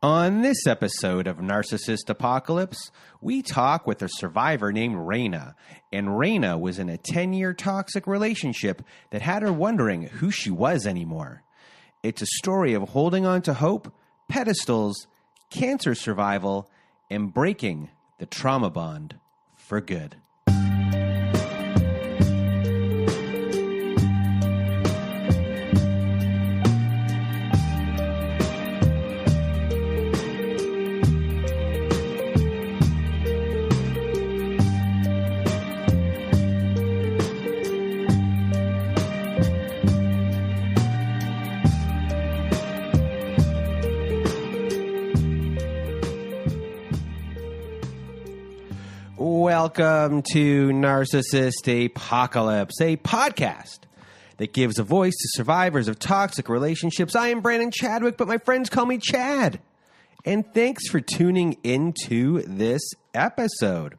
On this episode of Narcissist Apocalypse, we talk with a survivor named Rayna. And Rayna was in a 10-year toxic relationship that had her wondering who she was anymore. It's a story of holding on to hope, pedestals, cancer survival, and breaking the trauma bond for good. Welcome to Narcissist Apocalypse, a podcast that gives a voice to survivors of toxic relationships. I am Brandon Chadwick, but my friends call me Chad. And thanks for tuning into this episode.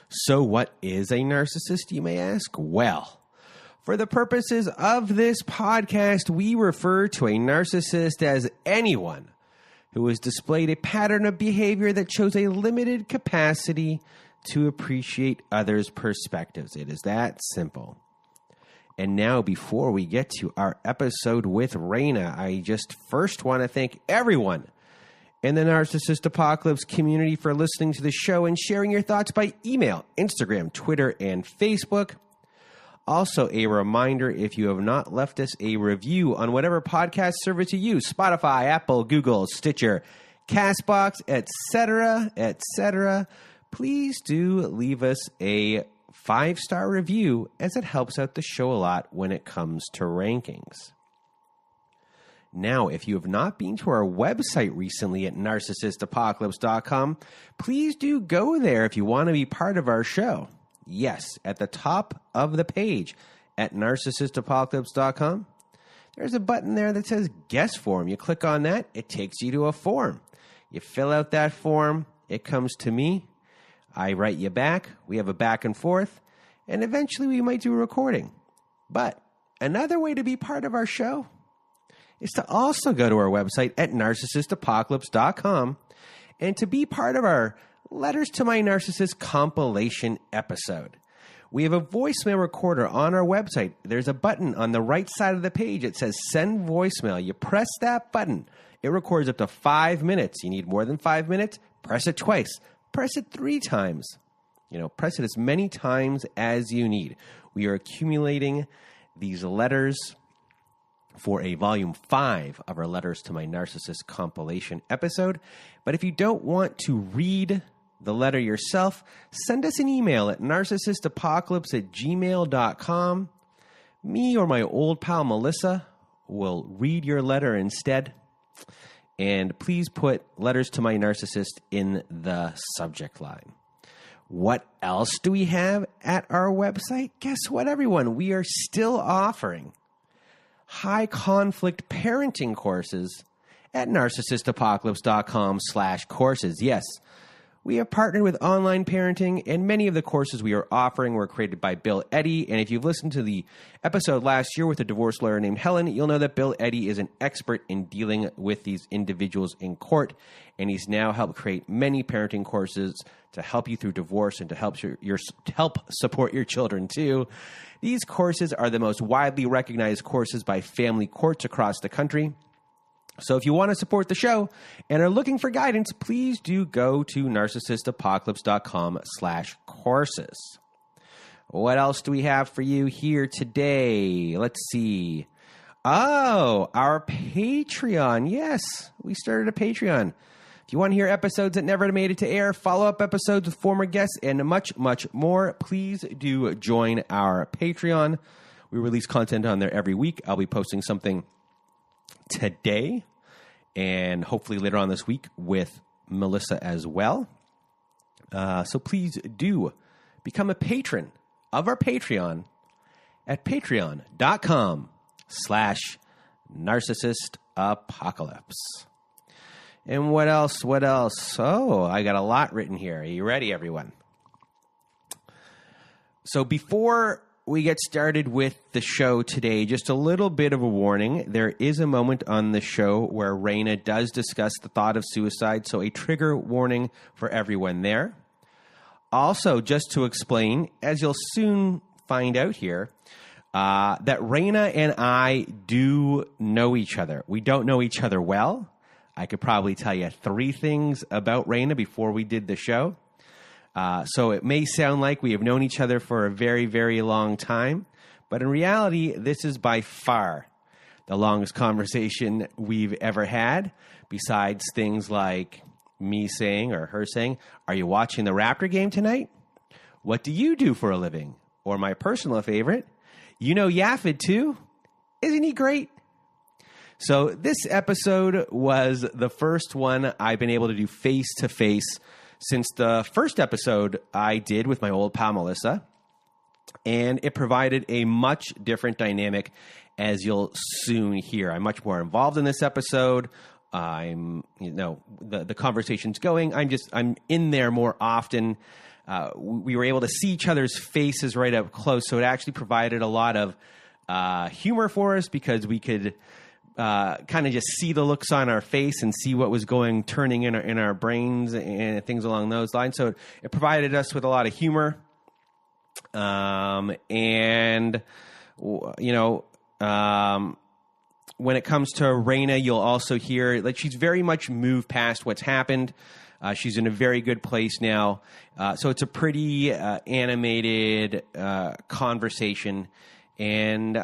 So what is a narcissist, you may ask? Well, for the purposes of this podcast, we refer to a narcissist as anyone who has displayed a pattern of behavior that shows a limited capacity to appreciate others' perspectives. It is that simple. And now, before we get to our episode with Rayna, I just first want to thank everyone in the Narcissist Apocalypse community for listening to the show and sharing your thoughts by email, Instagram, Twitter, and Facebook. Also, a reminder, if you have not left us a review on whatever podcast service you use, Spotify, Apple, Google, Stitcher, CastBox, etc., please do leave us a 5-star review, as it helps out the show a lot when it comes to rankings. Now, if you have not been to our website recently at narcissistapocalypse.com, please do go there if you want to be part of our show. Yes, at the top of the page at narcissistapocalypse.com, there's a button there that says guest form. You click on that, it takes you to a form. You fill out that form, it comes to me, I write you back, we have a back and forth, and eventually we might do a recording. But another way to be part of our show is to also go to our website at narcissistapocalypse.com and to be part of our Letters to My Narcissist compilation episode. We have a voicemail recorder on our website. There's a button on the right side of the page. It says send voicemail. You press that button. It records up to 5 minutes. You need more than 5 minutes? Press it twice. Press it 3 times. Press it as many times as you need. We are accumulating these letters for a volume 5 of our Letters to My Narcissist compilation episode. But if you don't want to read the letter yourself, send us an email at narcissistapocalypse@gmail.com. Me or my old pal Melissa will read your letter instead. And please put Letters to My Narcissist in the subject line. What else do we have at our website? Guess what, everyone? We are still offering high conflict parenting courses at narcissistapocalypse.com/courses. Yes, we have partnered with online parenting, and many of the courses we are offering were created by Bill Eddy. And if you've listened to the episode last year with a divorce lawyer named Helen, you'll know that Bill Eddy is an expert in dealing with these individuals in court. And he's now helped create many parenting courses to help you through divorce and to help help support your children too. These courses are the most widely recognized courses by family courts across the country. So if you want to support the show and are looking for guidance, please do go to narcissistapocalypse.com/courses. What else do we have for you here today? Let's see. Oh, our Patreon. Yes, we started a Patreon. If you want to hear episodes that never made it to air, follow-up episodes with former guests, and much, much more, please do join our Patreon. We release content on there every week. I'll be posting something today and hopefully later on this week with Melissa as well. So please do become a patron of our Patreon at patreon.com/narcissistapocalypse. And what else? Oh, I got a lot written here. Are you ready, everyone? So before we get started with the show today, just a little bit of a warning. There is a moment on the show where Rayna does discuss the thought of suicide, so a trigger warning for everyone there. Also, just to explain, as you'll soon find out here, that Rayna and I do know each other. We don't know each other well. I could probably tell you 3 things about Rayna before we did the show. So it may sound like we have known each other for a very, very long time, but in reality, this is by far the longest conversation we've ever had, besides things like me saying or her saying, "Are you watching the Raptor game tonight? What do you do for a living?" Or my personal favorite, "You know Yafid too? Isn't he great?" So this episode was the first one I've been able to do face-to-face since the first episode I did with my old pal Melissa, and it provided a much different dynamic, as you'll soon hear. I'm much more involved in this episode. The conversation's going. I'm in there more often. We were able to see each other's faces right up close, so it actually provided a lot of humor for us because we could kind of just see the looks on our face and see what was turning in our brains and things along those lines. So it provided us with a lot of humor. When it comes to Rayna, you'll also hear like she's very much moved past what's happened. She's in a very good place now. So it's a pretty animated conversation. And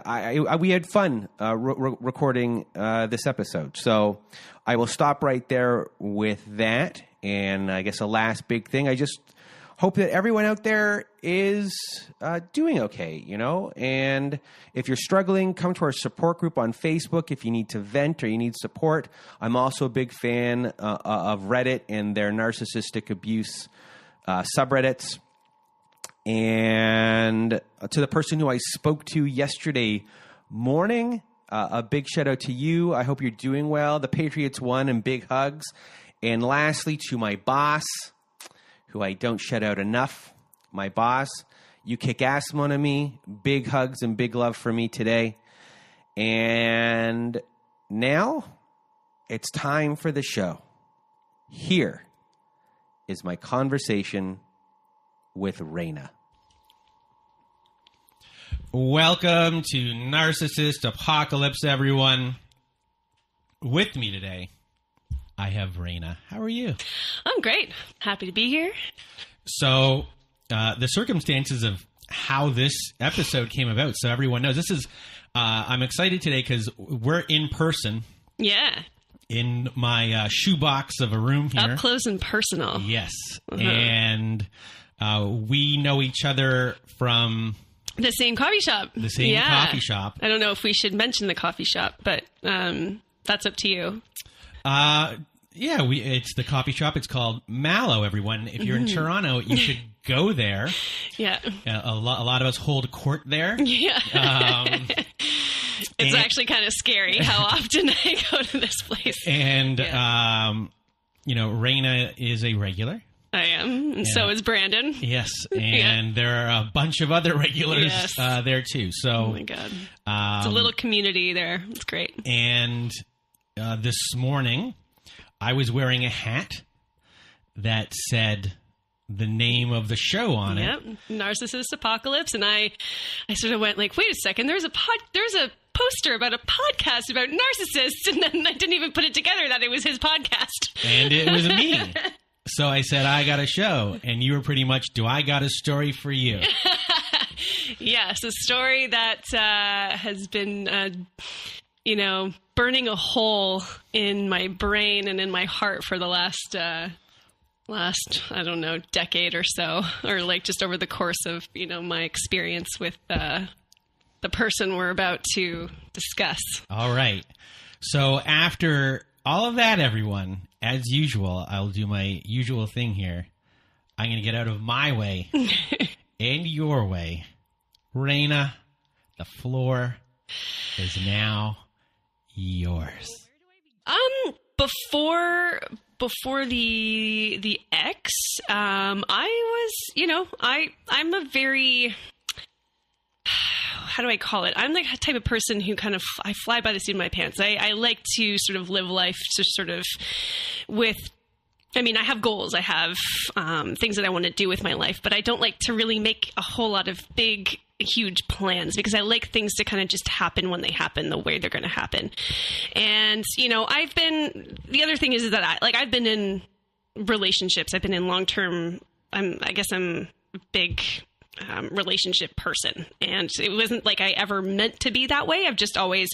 we had fun recording this episode. So I will stop right there with that. And I guess a last big thing, I just hope that everyone out there is doing okay, And if you're struggling, come to our support group on Facebook if you need to vent or you need support. I'm also a big fan of Reddit and their narcissistic abuse subreddits. And to the person who I spoke to yesterday morning, a big shout out to you. I hope you're doing well. The Patriots won, and big hugs. And lastly, to my boss, who I don't shout out enough, my boss, you kick ass, mon ami. Big hugs and big love for me today. And now it's time for the show. Here is my conversation with Rayna. Welcome to Narcissist Apocalypse, everyone. With me today, I have Rayna. How are you? I'm great. Happy to be here. So, the circumstances of how this episode came about, so everyone knows, this is, I'm excited today because we're in person. Yeah. In my shoebox of a room here. Up close and personal. Yes. Uh-huh. And we know each other from the same coffee shop. The same coffee shop. I don't know if we should mention the coffee shop, but that's up to you. It's the coffee shop. It's called Mallow, everyone. If you're in Toronto, you should go there. Yeah. A lot of us hold court there. Yeah. It's actually kind of scary how often I go to this place. And, Rayna is a regular. I am. And so is Brandon. Yes. And there are a bunch of other regulars there too. So, oh my God. It's a little community there. It's great. And this morning, I was wearing a hat that said the name of the show on it. Narcissist Apocalypse. And I sort of went like, wait a second, there's a poster about a podcast about narcissists. And then I didn't even put it together that it was his podcast. And it was me. So I said, I got a show. And you were pretty much, do I got a story for you? Yes, a story that has been, burning a hole in my brain and in my heart for the last, I don't know, decade or so, or like just over the course of, my experience with the person we're about to discuss. All right. So after all of that, everyone, as usual, I'll do my usual thing here. I'm going to get out of my way and your way. Rayna, the floor is now yours. Before the ex, I was, I'm a very, how do I call it? I'm the type of person who kind of, I fly by the seat of my pants. I like to sort of live life to sort of I have goals. I have things that I want to do with my life, but I don't like to really make a whole lot of big, huge plans because I like things to kind of just happen when they happen, the way they're going to happen. And, the other thing is that I've been in relationships. I've been in long-term, I'm a big relationship person. And it wasn't like I ever meant to be that way. I've just always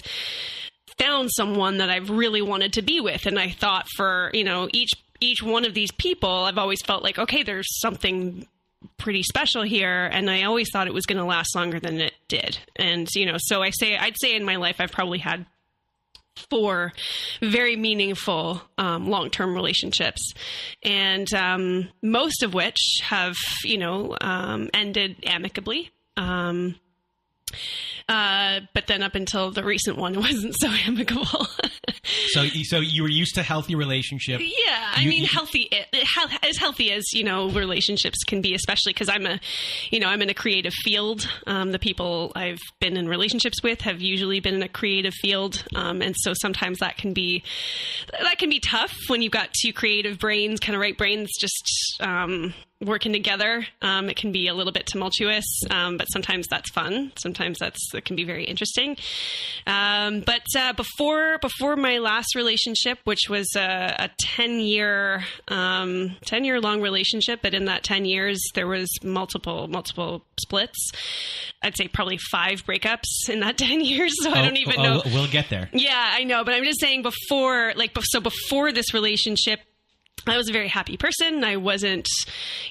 found someone that I've really wanted to be with. And I thought for, each one of these people, I've always felt like, okay, there's something pretty special here. And I always thought it was going to last longer than it did. And, so I'd say in my life, I've probably had 4 very meaningful long-term relationships, and most of which have, ended amicably. But then up until the recent one, it wasn't so amicable. So you were used to healthy relationship. Yeah, healthy, as healthy as, relationships can be, especially because I'm in a creative field. The people I've been in relationships with have usually been in a creative field. And so sometimes that can be tough when you've got 2 creative brains, kind of right brains, just, working together. It can be a little bit tumultuous, but sometimes that's fun. Sometimes that can be very interesting. But before my last relationship, which was a 10-year long relationship, but in that 10 years, there was multiple splits. I'd say probably 5 breakups in that 10 years. So I don't even know. We'll get there. Yeah, I know. But I'm just saying before this relationship, I was a very happy person. I wasn't,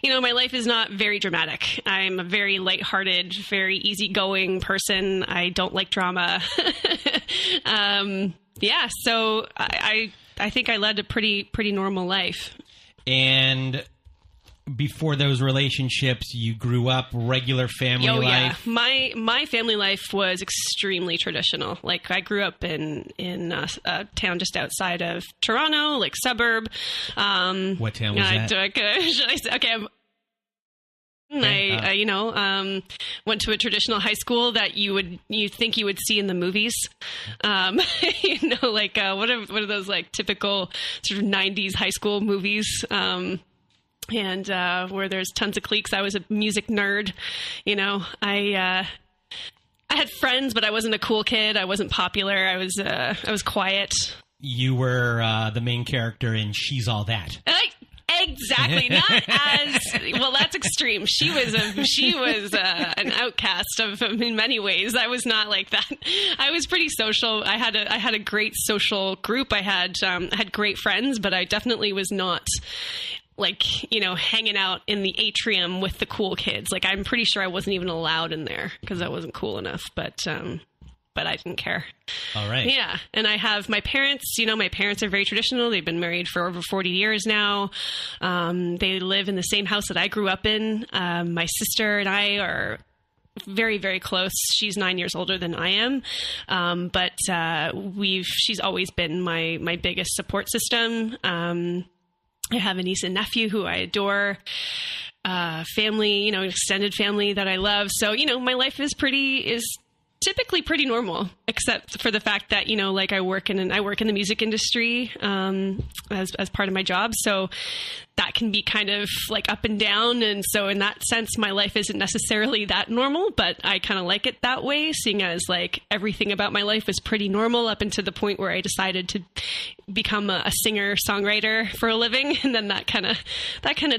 my life is not very dramatic. I'm a very lighthearted, very easygoing person. I don't like drama. So I think I led a pretty normal life. And before those relationships, you grew up regular family life? Yeah. My family life was extremely traditional. Like I grew up in a town just outside of Toronto, like suburb. What town was that? Should I say? Okay. I went to a traditional high school that you think you would see in the movies. What are those like typical sort of 90s high school movies? And where there's tons of cliques. I was a music nerd. I had friends, but I wasn't a cool kid. I wasn't popular. I was quiet. You were the main character in She's All That. Exactly. Not as well. That's extreme. She was an outcast in many ways. I was not like that. I was pretty social. I had a great social group. I had great friends, but I definitely was not hanging out in the atrium with the cool kids. Like, I'm pretty sure I wasn't even allowed in there because I wasn't cool enough, but I didn't care. All right. Yeah. And I have my parents, my parents are very traditional. They've been married for over 40 years now. They live in the same house that I grew up in. My sister and I are very, very close. She's 9 years older than I am. But she's always been my biggest support system. I have a niece and nephew who I adore, family, extended family that I love. So, my life is typically pretty normal, except for the fact that, I work in the music industry, as part of my job. So that can be kind of like up and down. And so in that sense, my life isn't necessarily that normal, but I kind of like it that way, seeing as like everything about my life was pretty normal up until the point where I decided to become a singer songwriter for a living. And then that kind of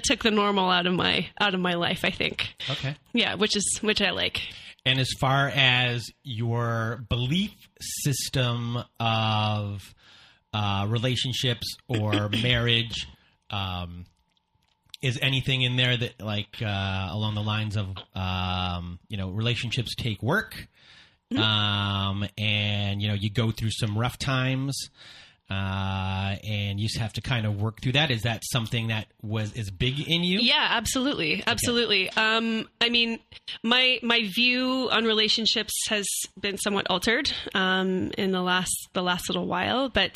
took the normal out of my life, I think. Okay. Yeah. Which I like. And as far as your belief system of relationships or marriage, is anything in there that along the lines of relationships take work, and you go through some rough times, and and you just have to kind of work through that. Is that something that is big in you? Yeah, absolutely. Absolutely. Okay. I mean, my view on relationships has been somewhat altered in the last little while, but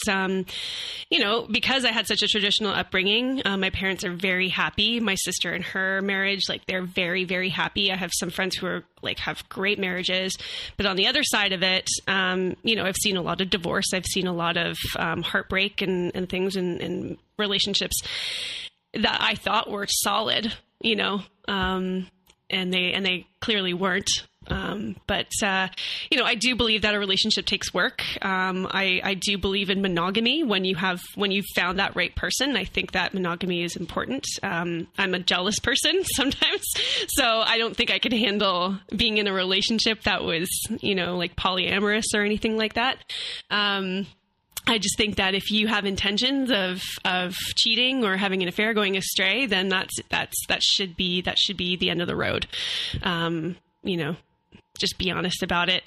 because I had such a traditional upbringing, my parents are very happy. My sister and her marriage, like, they're very, very happy. I have some friends who are have great marriages, but on the other side of it, I've seen a lot of divorce. I've seen a lot of heartbreak and things in relationships that I thought were solid, and they clearly weren't. But I do believe that a relationship takes work. I do believe in monogamy when you've found that right person. I think that monogamy is important. I'm a jealous person sometimes, so I don't think I could handle being in a relationship that was, polyamorous or anything like that. I just think that if you have intentions of cheating or having an affair, going astray, then that should be the end of the road. Just be honest about it.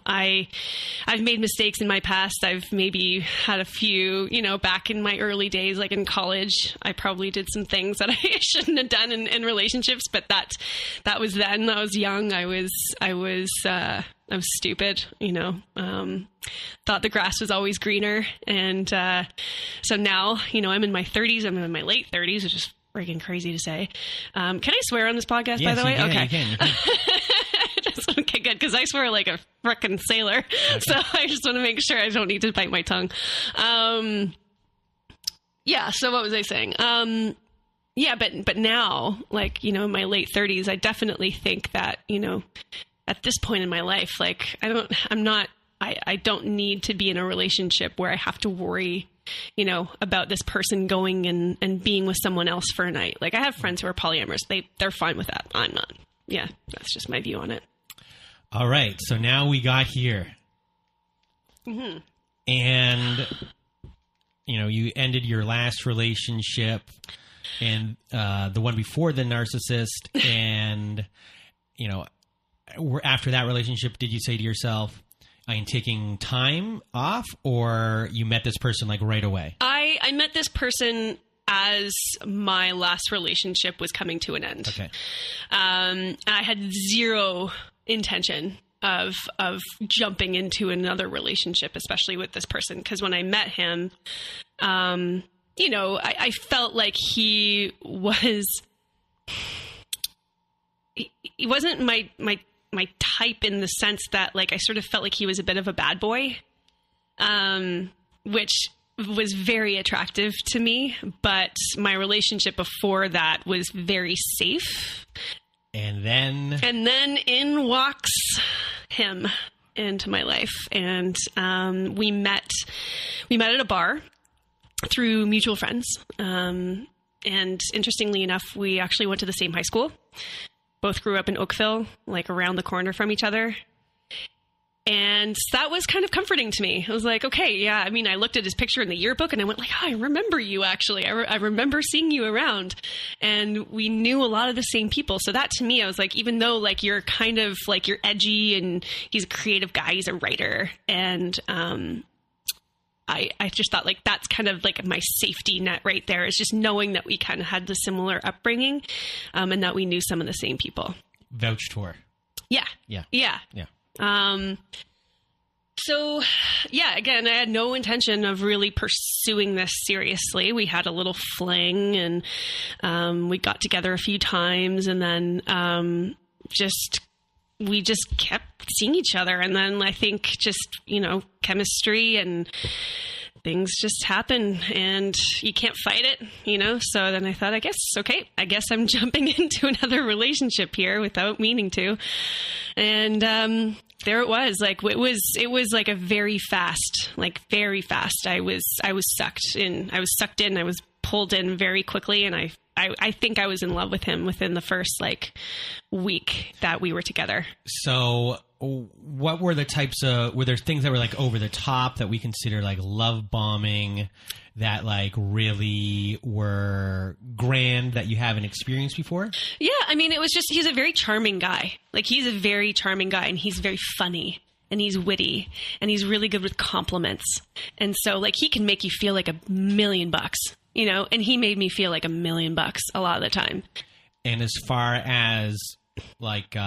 I've made mistakes in my past. I've maybe had a few, back in my early days, like in college, I probably did some things that I shouldn't have done in relationships, but that was then. I was young. I was stupid, thought the grass was always greener. And, so now, I'm in my 30s, I'm in my late 30s, which is freaking crazy to say. Can I swear on this podcast, by the way? Can, okay. You can. Okay, good, because I swear like a frickin' sailor. Okay. So I just want to make sure I don't need to bite my tongue. So what was I saying? But now, in my late 30s, I definitely think that, at this point in my life, I don't need to be in a relationship where I have to worry, about this person going and being with someone else for a night. Like, I have friends who are polyamorous. They're fine with that. I'm not. Yeah, that's just my view on it. All right. So now we got here. Mm-hmm. And, you ended your last relationship and the one before the narcissist. And, after that relationship, did you say to yourself, I am taking time off, or you met this person right away? I met this person as my last relationship was coming to an end. Okay. I had zero intention of jumping into another relationship, especially with this person. Because when I met him, I felt like he wasn't my type, in the sense that I sort of felt like he was a bit of a bad boy, which was very attractive to me. But my relationship before that was very safe. And then in walks him into my life. And we met at a bar through mutual friends. And interestingly enough, we actually went to the same high school. Both grew up in Oakville, around the corner from each other. And that was kind of comforting to me. I was like, okay, yeah. I mean, I looked at his picture in the yearbook and I went I remember you, actually. I remember seeing you around. And we knew a lot of the same people. So that, to me, I was like, even though you're kind of you're edgy and he's a creative guy, he's a writer. And I just thought that's kind of my safety net right there, is just knowing that we kind of had the similar upbringing, and that we knew some of the same people. Vouched for. Yeah. Yeah. Yeah. Yeah. So yeah, again, I had no intention of really pursuing this seriously. We had a little fling and, we got together a few times, and then, we just kept seeing each other. And then I think just, chemistry and things just happen, and you can't fight it, So then I thought, I guess I'm jumping into another relationship here without meaning to. And, there it was. It was a very fast, very fast. I was sucked in. I was sucked in. I was pulled in very quickly. And I think I was in love with him within the first week that we were together. So what were the types of, were there things that were over the top that we consider love bombing, that really were grand, that you haven't experienced before? Yeah. I mean, it was just, he's a very charming guy. He's a very charming guy, and he's very funny. and he's witty and he's really good with compliments. And so like he can make you feel like $1,000,000, you know, and he made me feel like $1,000,000 a lot of the time. And as far as like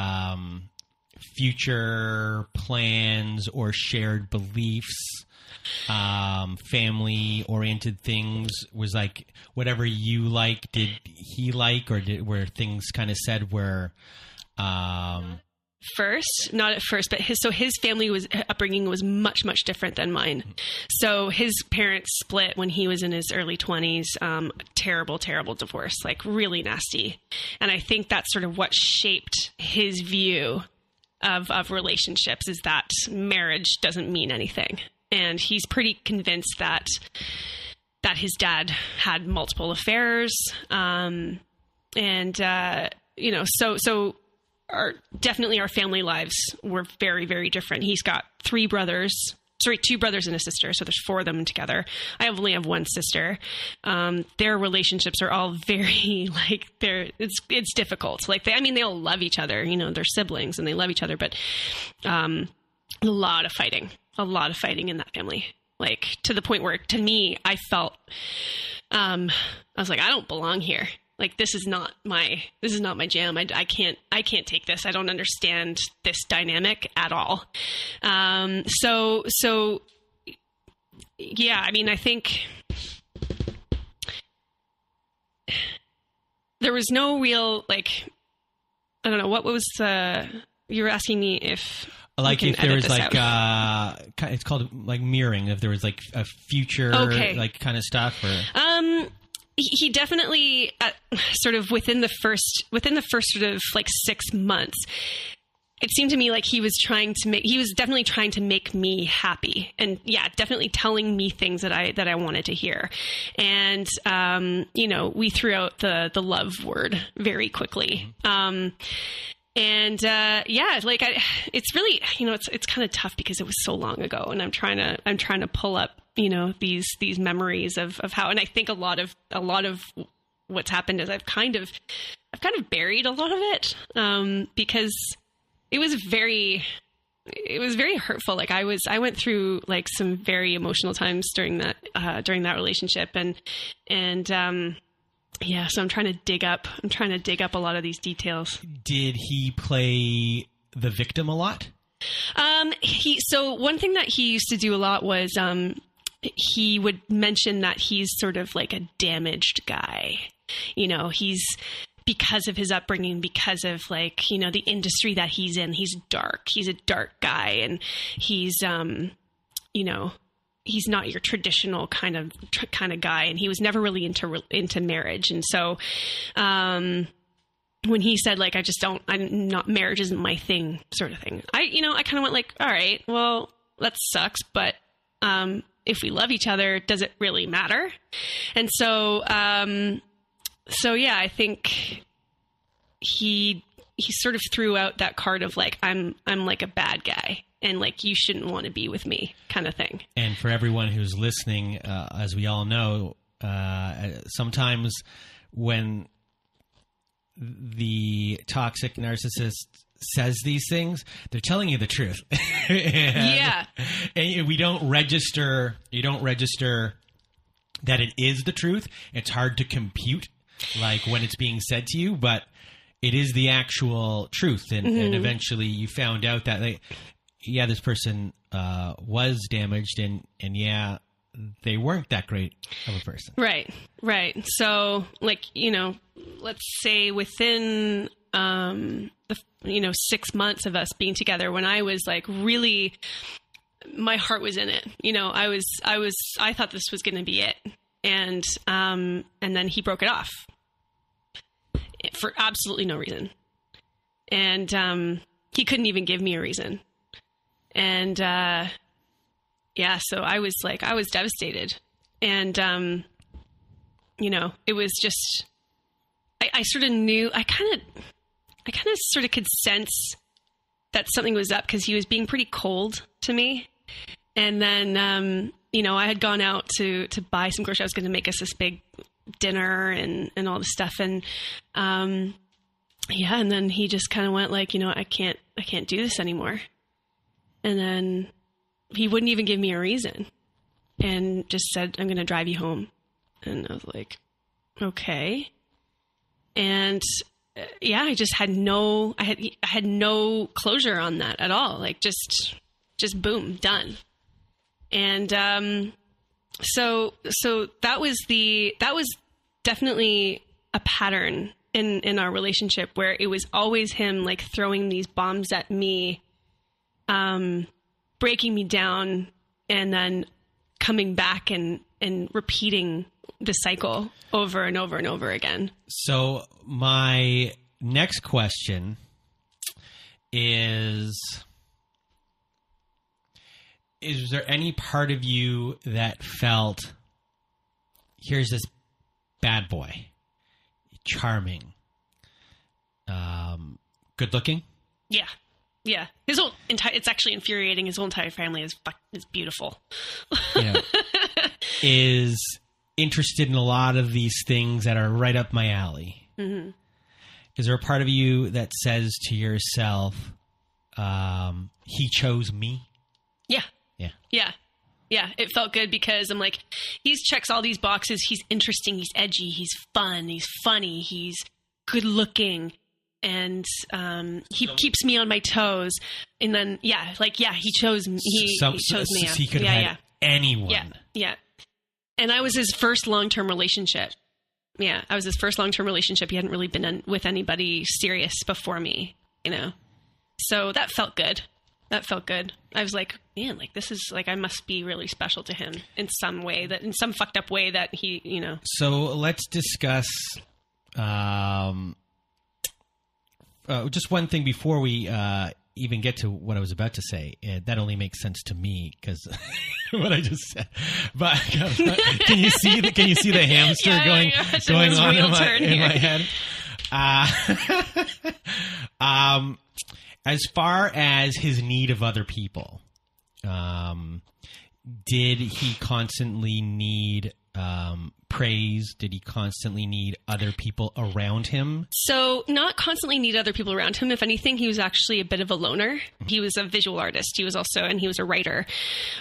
future plans or shared beliefs, family oriented things, was like whatever you like, did he like, or were things kind of said where not at first, but his family upbringing was much, much different than mine. So his parents split when he was in his early 20s. Terrible, terrible divorce, like really nasty. And I think that's sort of what shaped his view of relationships, is that marriage doesn't mean anything. And he's pretty convinced that his dad had multiple affairs. So definitely our family lives were very, very different. He's got two brothers and a sister. So there's 4 of them together. I only have one sister. Their relationships are all very it's difficult. Like they all love each other, you know, they're siblings and they love each other, but, a lot of fighting in that family, like to the point where to me, I felt, I was like, I don't belong here. Like, this is not my jam. I can't take this. I don't understand this dynamic at all. So yeah, I mean, I think there was no real, like, I don't know, what was you were asking me if there was like, it's called like mirroring, if there was like a future, like kind of stuff, or he definitely sort of within the first sort of like 6 months, it seemed to me like he was definitely trying to make me happy, and yeah, definitely telling me things that I wanted to hear. And, you know, we threw out the love word very quickly. It's really, you know, it's kind of tough because it was so long ago, and I'm trying to pull up, you know, these memories of how, and I think a lot of what's happened is I've kind of buried a lot of it, because it was very hurtful. Like I went through like some very emotional times during that relationship, and yeah, so I'm trying to dig up a lot of these details. Did he play the victim a lot? So one thing that he used to do a lot was, he would mention that he's sort of like a damaged guy. You know, because of his upbringing, because of like, you know, the industry that he's in, he's a dark guy, and he's, you know, he's not your traditional kind of guy, and he was never really into marriage. And so, when he said like, marriage isn't my thing, sort of thing, I kind of went like, all right, well, that sucks, but, if we love each other, does it really matter? And so, yeah, I think he sort of threw out that card of like, I'm like a bad guy, and like, you shouldn't want to be with me, kind of thing. And for everyone who's listening, as we all know, sometimes when the toxic narcissist says these things, they're telling you the truth. Yeah. And you don't register that it is the truth. It's hard to compute, like, when it's being said to you, but it is the actual truth. And, and eventually you found out that, like, yeah, this person was damaged, and yeah, they weren't that great of a person. Right. So, like, you know, let's say within 6 months of us being together, when I was like really, my heart was in it. You know, I thought this was going to be it, and then he broke it off for absolutely no reason, and he couldn't even give me a reason. And, yeah, so I was devastated, and, you know, it was just, I sort of knew, I kind of sort of could sense that something was up, because he was being pretty cold to me. And then, you know, I had gone out to buy some groceries. I was going to make us this big dinner and all this stuff. And, yeah. And then he just kind of went like, you know, I can't do this anymore. And then he wouldn't even give me a reason and just said, I'm going to drive you home. And I was like, okay. And I just had I had no closure on that at all. Like just boom, done. And, so that was definitely a pattern in our relationship where it was always him like throwing these bombs at me, breaking me down, and then coming back and repeating the cycle over and over and over again. So my next question is there any part of you that felt, here's this bad boy, charming, good looking? Yeah. Yeah. His whole it's actually infuriating. His whole entire family is beautiful. Is interested in a lot of these things that are right up my alley. Mm-hmm. Is there a part of you that says to yourself, he chose me? Yeah. Yeah. Yeah. Yeah. It felt good because I'm like, he checks all these boxes. He's interesting. He's edgy. He's fun. He's funny. He's good looking. And he keeps me on my toes. And then, he chose me. He chose me. He could have had anyone. Yeah. Yeah. And I was his first long-term relationship. Yeah. I was his first long-term relationship. He hadn't really been with anybody serious before me, So that felt good. I was like, man, like this is like, I must be really special to him in some way, that in some fucked up way that he, So let's discuss, just one thing before we even get to what I was about to say. That only makes sense to me because what I just said. But can you see the hamster going on in my head? As far as his need of other people, did he constantly need praise? Did he constantly need other people around him? So not constantly need other people around him. If anything, he was actually a bit of a loner. He was a visual artist. He was a writer.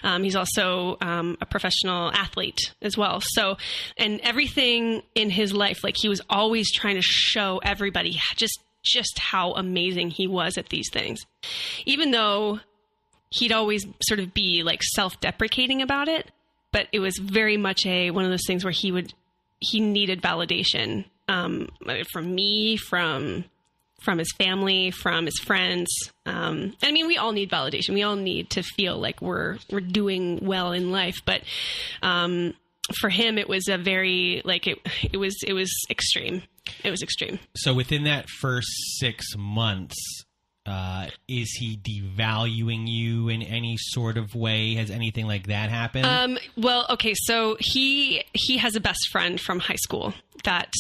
He's also a professional athlete as well. So, and everything in his life, like he was always trying to show everybody just how amazing he was at these things, even though he'd always sort of be like self-deprecating about it. But it was very much one of those things where he needed validation from me, from his family, from his friends. I mean, we all need validation. We all need to feel like we're doing well in life. But for him, it was a very it was extreme. It was extreme. So within that first 6 months, is he devaluing you in any sort of way? Has anything like that happened? Well, okay. So he has a best friend from high school that,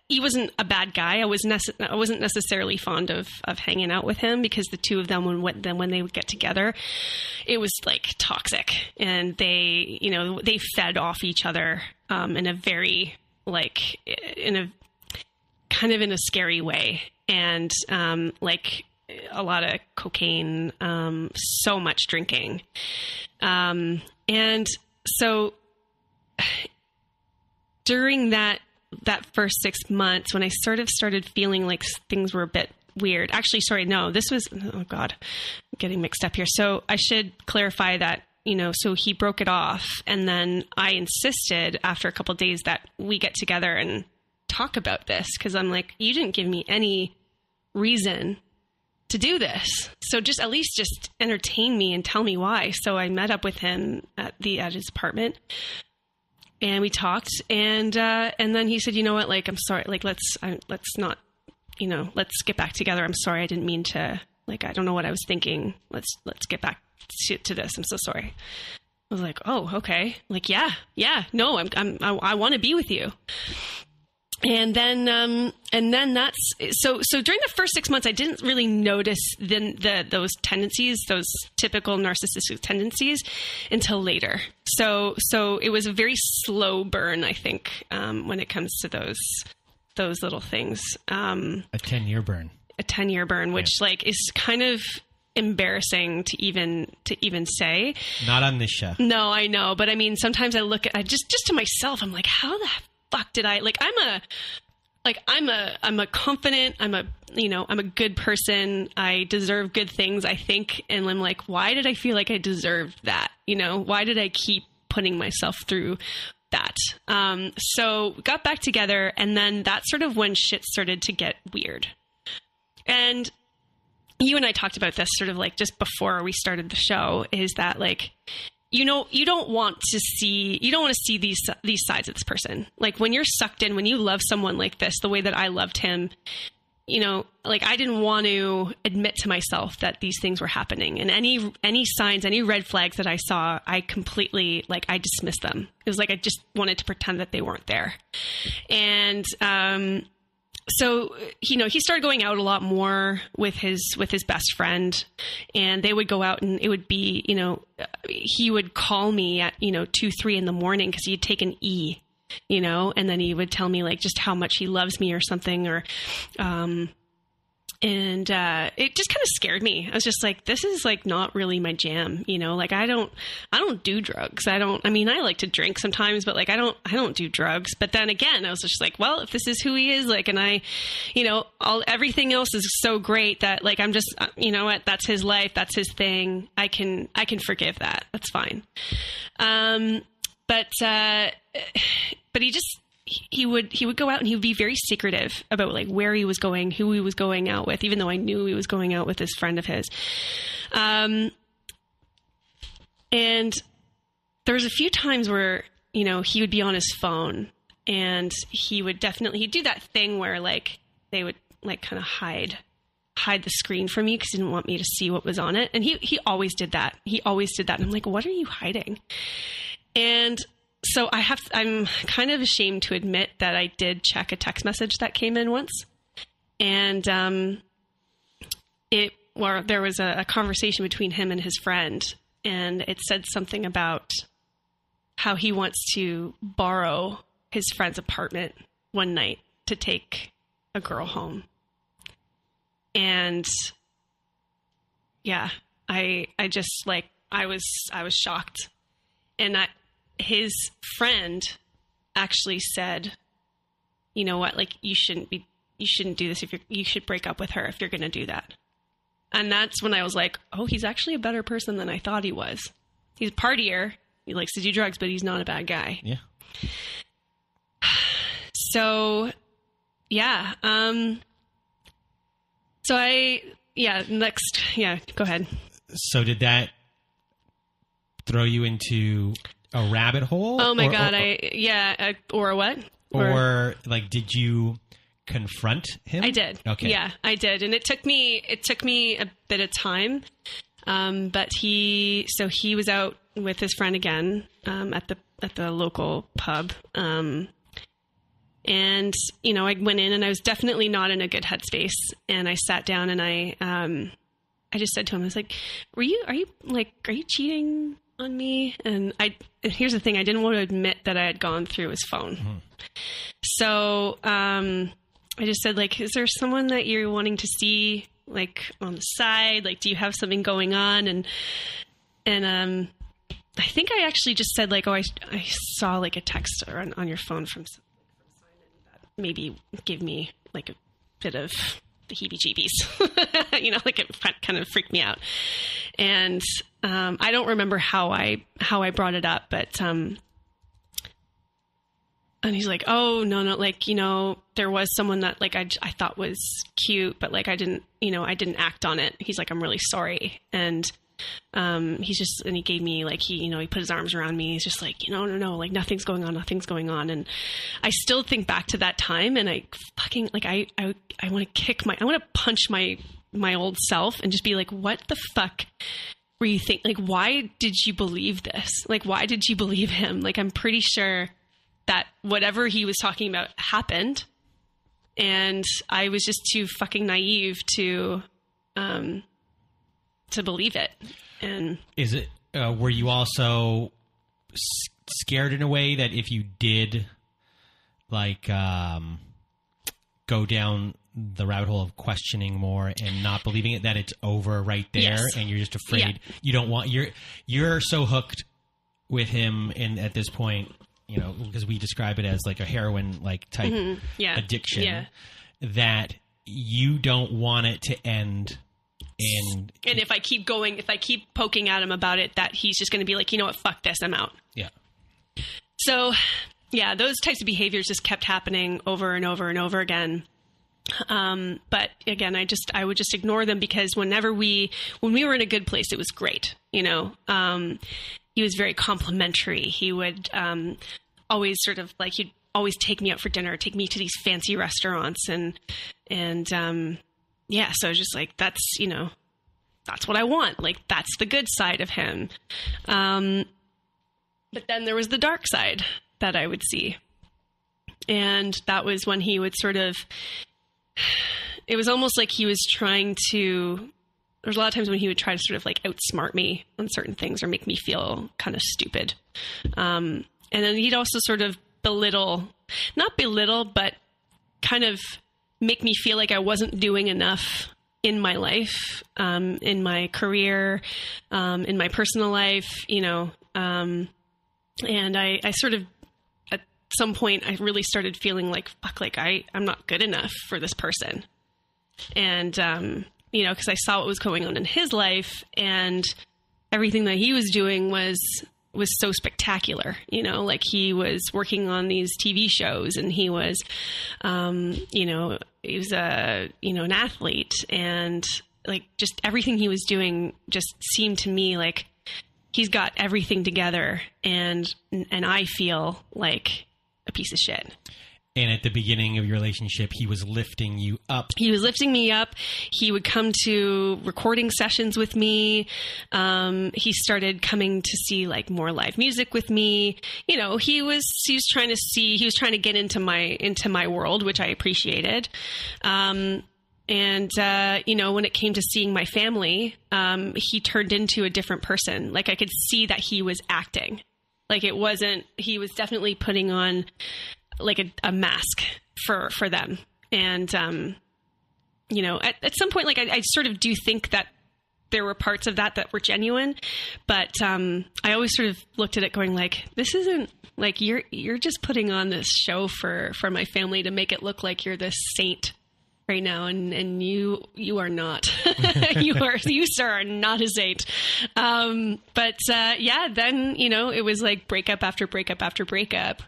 he wasn't a bad guy. I wasn't necessarily fond of hanging out with him because the two of them, when they would get together, it was like toxic, and they fed off each other, in a very in a scary way. And like a lot of cocaine, so much drinking. And so during that first 6 months, when I sort of started feeling like things were a bit weird, actually, sorry, no, this was, oh God, I'm getting mixed up here. So I should clarify that, so he broke it off. And then I insisted after a couple of days that we get together and talk about this, because I'm like, you didn't give me any reason to do this, so at least entertain me and tell me why. So I met up with him at his apartment, and we talked, and then he said, you know what, like, I'm sorry, like, let's not, let's get back together. I'm sorry, I didn't mean to, like, I don't know what I was thinking. Let's get back to this. I'm so sorry. I was like, oh, okay, like, yeah, no, I want to be with you. And then that's so during the first 6 months, I didn't really notice those tendencies, those typical narcissistic tendencies, until later. So it was a very slow burn, I think, when it comes to those little things. A 10-year burn. A 10-year burn, which is kind of embarrassing to even say. Not on this show. No, I know. But I mean, sometimes I just to myself, I'm like, how the fuck did I, like, I'm a confident, I'm a good person. I deserve good things, I think. And I'm like, why did I feel like I deserved that? Why did I keep putting myself through that? So got back together, and then that's sort of when shit started to get weird. And you and I talked about this sort of like just before we started the show, is that like, you don't want to see these sides of this person. Like when you're sucked in, when you love someone like this, the way that I loved him, like I didn't want to admit to myself that these things were happening, and any signs, any red flags that I saw, I completely, like, I dismissed them. It was like, I just wanted to pretend that they weren't there. And, so, he started going out a lot more with his best friend, and they would go out, and it would be, he would call me at, 2-3 in the morning because he'd take an E, and then he would tell me like just how much he loves me or something, or, and it just kind of scared me. I was just like, this is like not really my jam, like I don't do drugs. I like to drink sometimes, but like, I don't do drugs. But then again, I was just like, well, if this is who he is, like, and I, everything else is so great that like, I'm just, what, that's his life. That's his thing. I can forgive that. That's fine. But he would go out, and he would be very secretive about like where he was going, who he was going out with, even though I knew he was going out with this friend of his. And there was a few times where, he would be on his phone, and he'd do that thing where like they would like kind of hide the screen from me because he didn't want me to see what was on it. And he always did that. And I'm like, what are you hiding? And so I'm kind of ashamed to admit that I did check a text message that came in once. And there was a conversation between him and his friend, and it said something about how he wants to borrow his friend's apartment one night to take a girl home. And yeah, I just like, I was shocked. And his friend actually said, you know what, like you shouldn't do this. You should break up with her if you're going to do that. And that's when I was like, oh, he's actually a better person than I thought he was. He's a partier. He likes to do drugs, but he's not a bad guy. Yeah. So yeah. Go ahead. So did that throw you into a rabbit hole? Oh my God. Or what? Or like, did you confront him? I did. Okay. Yeah, I did. And it took me a bit of time. But he was out with his friend again, at the local pub. And, I went in, and I was definitely not in a good headspace. And I sat down, and I just said to him, I was like, are you cheating on me? And here's the thing, I didn't want to admit that I had gone through his phone. Mm-hmm. So, I just said, like, is there someone that you're wanting to see, like, on the side? Like, do you have something going on? And I think I actually just said, like, oh, I saw, like, a text on your phone from Simon that maybe gave me, like, a bit of the heebie-jeebies. Like, it kind of freaked me out. And I don't remember how I brought it up, but and he's like, oh, no, like, there was someone that, like, I thought was cute, but, like, I didn't act on it. He's like, I'm really sorry. And and he gave me, like, he put his arms around me. He's just like, no, like, nothing's going on. And I still think back to that time, and I fucking, like, I want to punch my old self and just be like, what the fuck were you think? Like, why did you believe this? Like, why did you believe him? Like, I'm pretty sure that whatever he was talking about happened, and I was just too fucking naive to believe it. And is it, were you also scared in a way that if you did, like, go down the rabbit hole of questioning more and not believing it, that it's over right there, Yes. and you're just afraid. You don't want you're so hooked with him, and at this point, you know, because we describe it as like a heroin like type addiction, that you don't want it to end. And if I keep poking at him about it, that he's just going to be like, you know what, fuck this, I'm out. Yeah. So, yeah, those types of behaviors just kept happening over and over and over again. But again, I would just ignore them, because when we were in a good place, it was great. You know, he was very complimentary. He would, always sort of like, he'd always take me out for dinner, take me to these fancy restaurants. So it's just like, that's what I want. Like, that's the good side of him. But then there was the dark side that I would see. And that was when he would it was almost like he was trying to, there's a lot of times when he would try to sort of like outsmart me on certain things or make me feel kind of stupid. And then he'd also sort of not belittle, but kind of make me feel like I wasn't doing enough in my life, in my career, in my personal life, you know. And I sort of, at some point, I really started feeling like, fuck, like I'm not good enough for this person. And, you know, because I saw what was going on in his life, and everything that he was doing was so spectacular. You know, like he was working on these TV shows, and he was, you know, he was an athlete, and like just everything he was doing just seemed to me like he's got everything together, and I feel like a piece of shit. And at the beginning of your relationship, he was lifting you up. He was lifting me up. He would come to recording sessions with me. He started coming to see like more live music with me. You know, he was trying to get into my world, which I appreciated. And you know, when it came to seeing my family, he turned into a different person. Like I could see that he was acting. Like he was definitely putting on like a mask for them. And, you know, at some point, like I sort of do think that there were parts of that were genuine, but, I always sort of looked at it going like, this isn't like, you're just putting on this show for my family to make it look like you're this saint right now. And you are not, you sir are not a saint. But, yeah, then, you know, it was like breakup after breakup after breakup.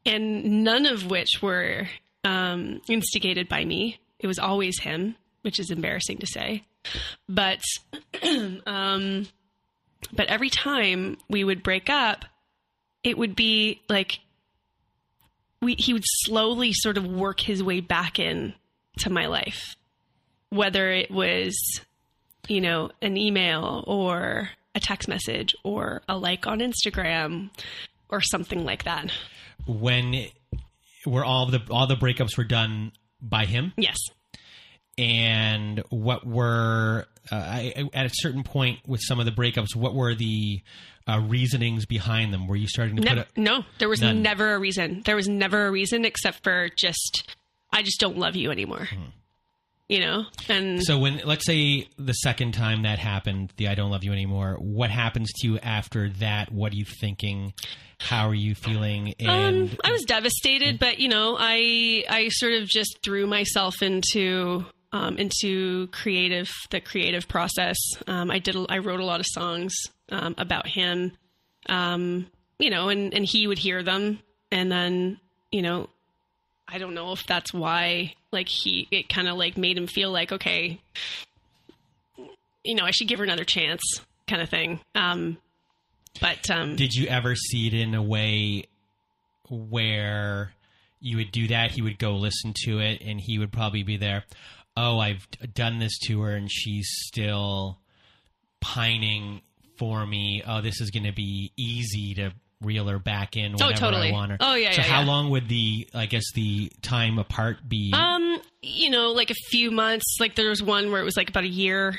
And none of which were instigated by me. It was always him, which is embarrassing to say. But every time we would break up, it would be like he would slowly sort of work his way back in to my life, whether it was, you know, an email or a text message or a like on Instagram or something like that. When were all the breakups were done by him? Yes. And what were at a certain point with some of the breakups, what were the reasonings behind them? Were you starting to No, there was never a reason. There was never a reason except for I just don't love you anymore. You know? And so when, let's say the second time that happened, the I don't love you anymore, what happens to you after that? What are you thinking? How are you feeling? And I was devastated, but you know, I sort of just threw myself into the creative process. I wrote a lot of songs, about him, you know, and he would hear them. And then, you know, I don't know if that's why, like it kind of like made him feel like, okay, you know, I should give her another chance kind of thing. But did you ever see it in a way where you would do that? He would go listen to it and he would probably be there. Oh, I've done this to her and she's still pining for me. Oh, this is going to be easy to reel her back in whenever totally. I want her. Oh, yeah. So yeah, how yeah. long would the time apart be? You know, like a few months. Like there was one where it was like about a year.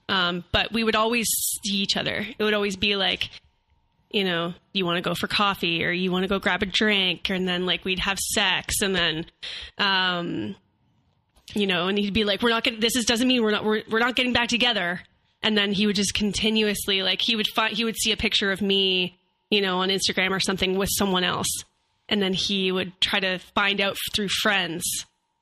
But we would always see each other. It would always be like, you know, you want to go for coffee or you want to go grab a drink, and then like we'd have sex, and then you know, and he'd be like, doesn't mean we're not getting back together. And then he would just continuously, like, he would see a picture of me, you know, on Instagram or something with someone else. And then he would try to find out through friends,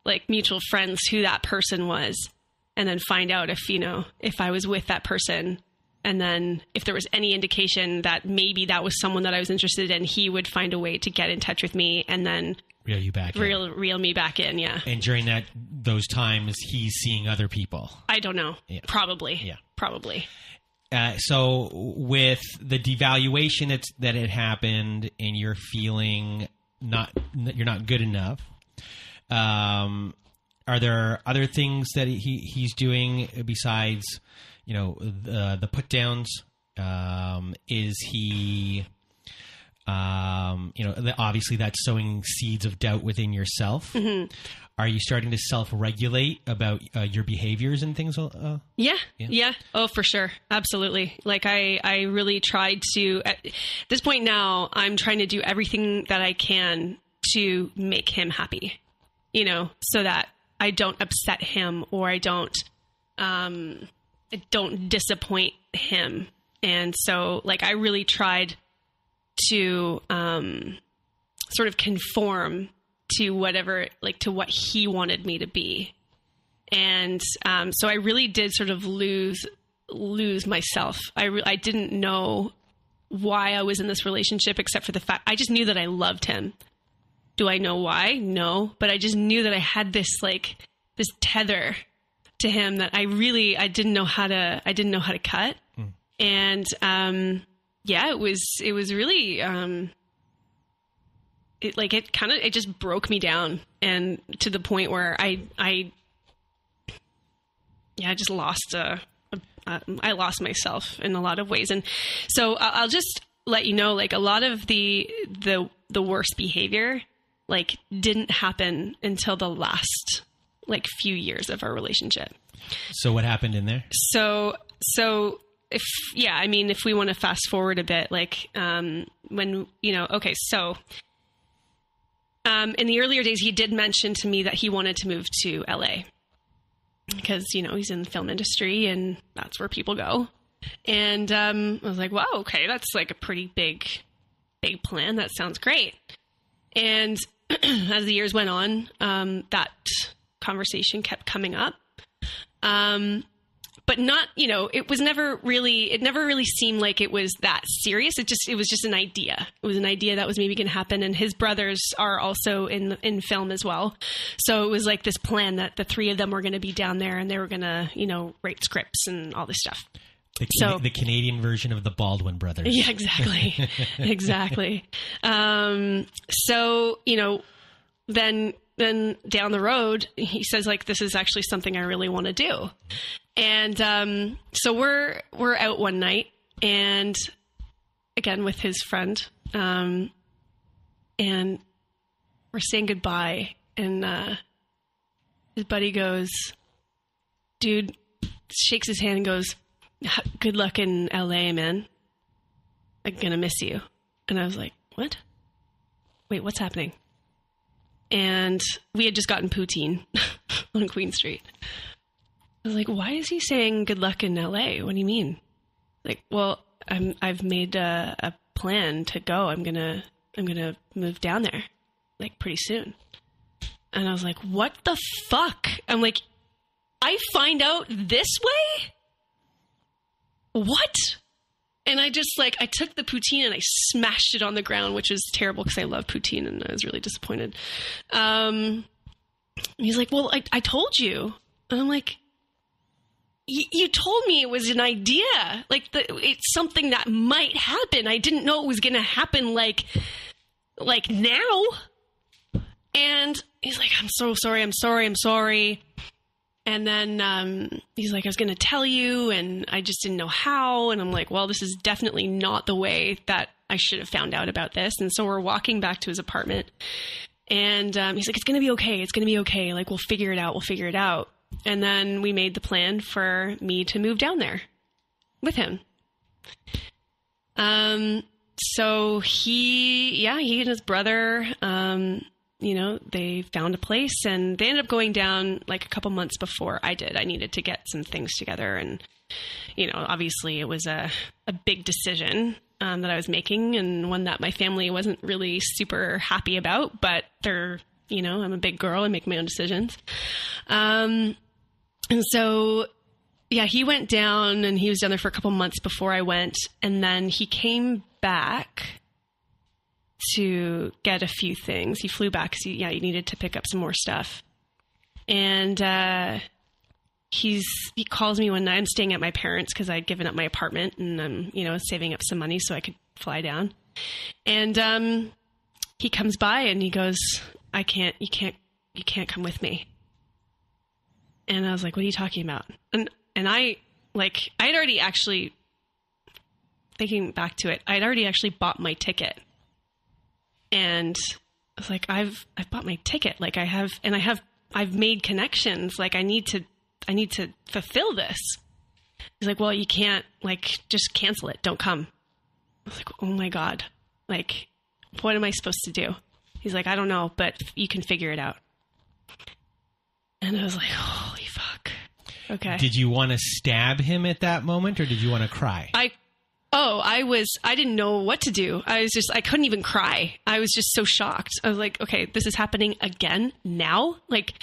like mutual friends, who that person was. And then find out if, you know, if I was with that person. And then if there was any indication that maybe that was someone that I was interested in, he would find a way to get in touch with me and then reel you back reel me back in. Yeah. And during those times, he's seeing other people. I don't know. Yeah. Probably. Yeah. Probably. So with the devaluation that had happened and you're feeling you're not good enough, are there other things that he's doing besides, you know, the put downs? Is he, you know, obviously that's sowing seeds of doubt within yourself. Mm-hmm. Are you starting to self-regulate about your behaviors and things? Yeah. Oh, for sure. Absolutely. Like I really tried to, at this point now, I'm trying to do everything that I can to make him happy, you know, so that I don't upset him or I don't disappoint him. And so, like, I really tried to sort of conform to whatever, like, to what he wanted me to be. And so I really did sort of lose myself. I didn't know why I was in this relationship, except for the fact I just knew that I loved him. Do I know why? No, but I just knew that I had this tether to him that I didn't know how to cut. And it was really it just broke me down, and to the point where I just lost I lost myself in a lot of ways. And so I'll just let you know, like, a lot of the worst behavior, like, didn't happen until the last, like, few years of our relationship. So what happened in there? So if we want to fast forward a bit, like, when, you know, okay, so, in the earlier days, he did mention to me that he wanted to move to LA because, you know, he's in the film industry and that's where people go. And, I was like, wow, okay, that's like a pretty big plan. That sounds great. And as the years went on, that conversation kept coming up. But not, you know, it never really seemed like it was that serious. It was just an idea. It was an idea that was maybe going to happen. And his brothers are also in film as well. So it was like this plan that the three of them were going to be down there and they were going to, you know, write scripts and all this stuff. The Canadian version of the Baldwin brothers. Yeah, exactly. Exactly. So, you know, then down the road, he says, like, this is actually something I really want to do. And so we're out one night, and again with his friend, and we're saying goodbye, and his buddy goes, dude, shakes his hand and goes, good luck in LA, man. I'm gonna miss you. And I was like, what? Wait, what's happening? And we had just gotten poutine on Queen Street. I was like, why is he saying good luck in LA? What do you mean? Like, well, I've made a plan to go. I'm gonna move down there, like, pretty soon. And I was like, what the fuck? I'm like, I find out this way? What? And I just, like, I took the poutine and I smashed it on the ground, which was terrible because I love poutine and I was really disappointed. He's like, well, I told you. And I'm like, you told me it was an idea. Like, it's something that might happen. I didn't know it was going to happen like now. And he's like, I'm so sorry. I'm sorry. And then he's like, I was going to tell you, and I just didn't know how. And I'm like, well, this is definitely not the way that I should have found out about this. And so we're walking back to his apartment, and he's like, it's going to be okay. It's going to be okay. Like, we'll figure it out. And then we made the plan for me to move down there with him. So he and his brother they found a place, and they ended up going down like a couple months before I did. I needed to get some things together, and obviously it was a big decision that I was making, and one that my family wasn't really super happy about, but I'm a big girl. I make my own decisions. And so, yeah, he went down, and he was down there for a couple months before I went. And then he came back to get a few things. He flew back because he needed to pick up some more stuff. And he calls me one night. I'm staying at my parents' because I'd given up my apartment, and I'm saving up some money so I could fly down. And he comes by and he goes, you can't come with me. And I was like, what are you talking about? And I had already actually, thinking back to it, I'd already actually bought my ticket. And I was like, I've bought my ticket. Like I've made connections. Like I need to fulfill this. He's like, well, you can't, just cancel it. Don't come. I was like, oh my God. Like, what am I supposed to do? He's like, I don't know, but you can figure it out. And I was like, holy fuck. Okay. Did you want to stab him at that moment, or did you want to cry? I didn't know what to do. I couldn't even cry. I was just so shocked. I was like, okay, this is happening again now? Like,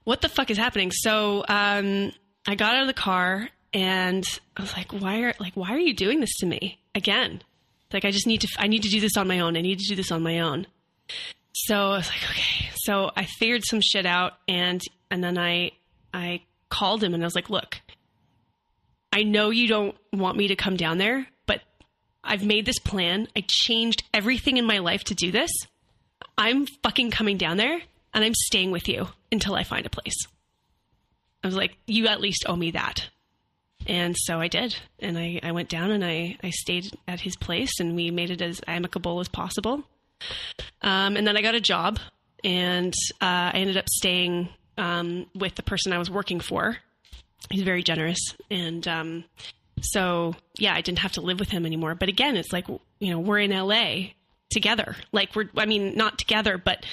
what the fuck is happening? So, I got out of the car and I was like, why are you doing this to me again? Like, I need to do this on my own. I need to do this on my own. So I was like, okay. So I figured some shit out, and then I called him and I was like, look, I know you don't want me to come down there, but I've made this plan. I changed everything in my life to do this. I'm fucking coming down there, and I'm staying with you until I find a place. I was like, you at least owe me that. And so I did. And I went down and I stayed at his place, and we made it as amicable as possible. And then I got a job, and I ended up staying with the person I was working for. He's very generous. And so, yeah, I didn't have to live with him anymore. But again, it's like, we're in LA together. Like not together, but,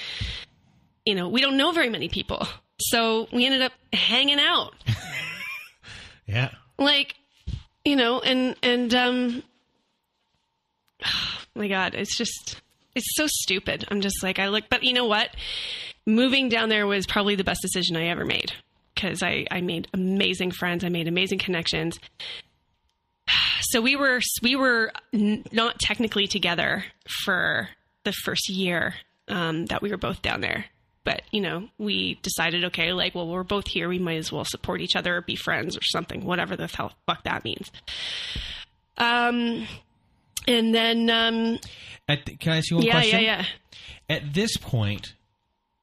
we don't know very many people. So we ended up hanging out. Yeah. Like, and oh my God, it's so stupid. I'm just like, but you know what? Moving down there was probably the best decision I ever made, because I made amazing friends. I made amazing connections. So we were not technically together for the first year that we were both down there. But, we decided, okay, we're both here. We might as well support each other or be friends or something, whatever the hell fuck that means. And then... can I ask you one question? Yeah. At this point,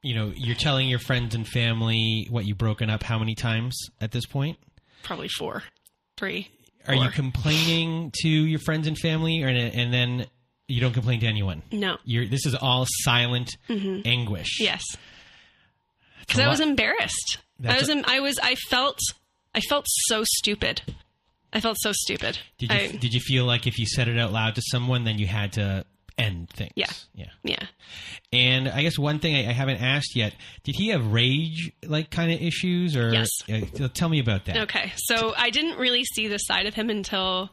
you're telling your friends and family what you've broken up how many times at this point? Probably 3. Are you complaining to your friends and family, and then you don't complain to anyone? No. This is all silent anguish. Yes. Because I was embarrassed. I felt so stupid. I felt so stupid. Did you feel like if you said it out loud to someone, then you had to end things? Yeah. And I guess one thing I haven't asked yet, did he have rage kind of issues, or yes? Tell me about that. Okay, so I didn't really see the side of him until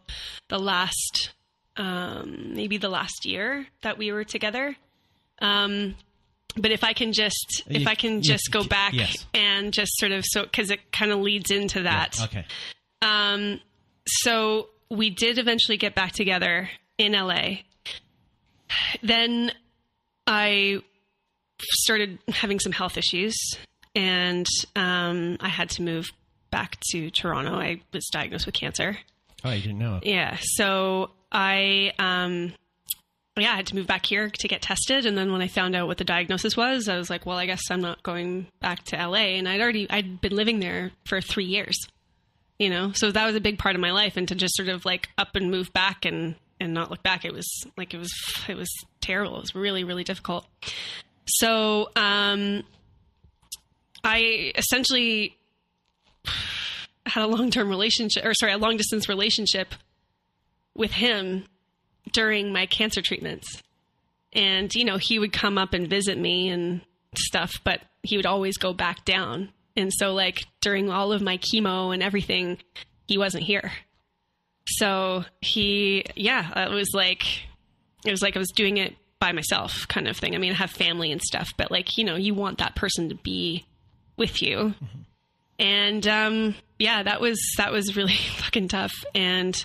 the last, maybe the last year that we were together. But if I can just go back and just sort of, because it kind of leads into that. Yeah, okay. So we did eventually get back together in LA. Then I started having some health issues, and I had to move back to Toronto. I was diagnosed with cancer. Oh, you didn't know? Yeah. So I had to move back here to get tested. And then when I found out what the diagnosis was, I was like, well, I guess I'm not going back to LA. And I'd been living there for 3 years, so that was a big part of my life. And to just sort of up and move back and not look back, it was terrible. It was really, really difficult. So, I essentially had a long distance relationship with him during my cancer treatments. And, he would come up and visit me, and stuff, but he would always go back down. And so like during all of my chemo and everything, he wasn't here. So it was like I was doing it by myself kind of thing. I mean, I have family and stuff, but like, you know, you want that person to be with you. Mm-hmm. And, that was really fucking tough. And,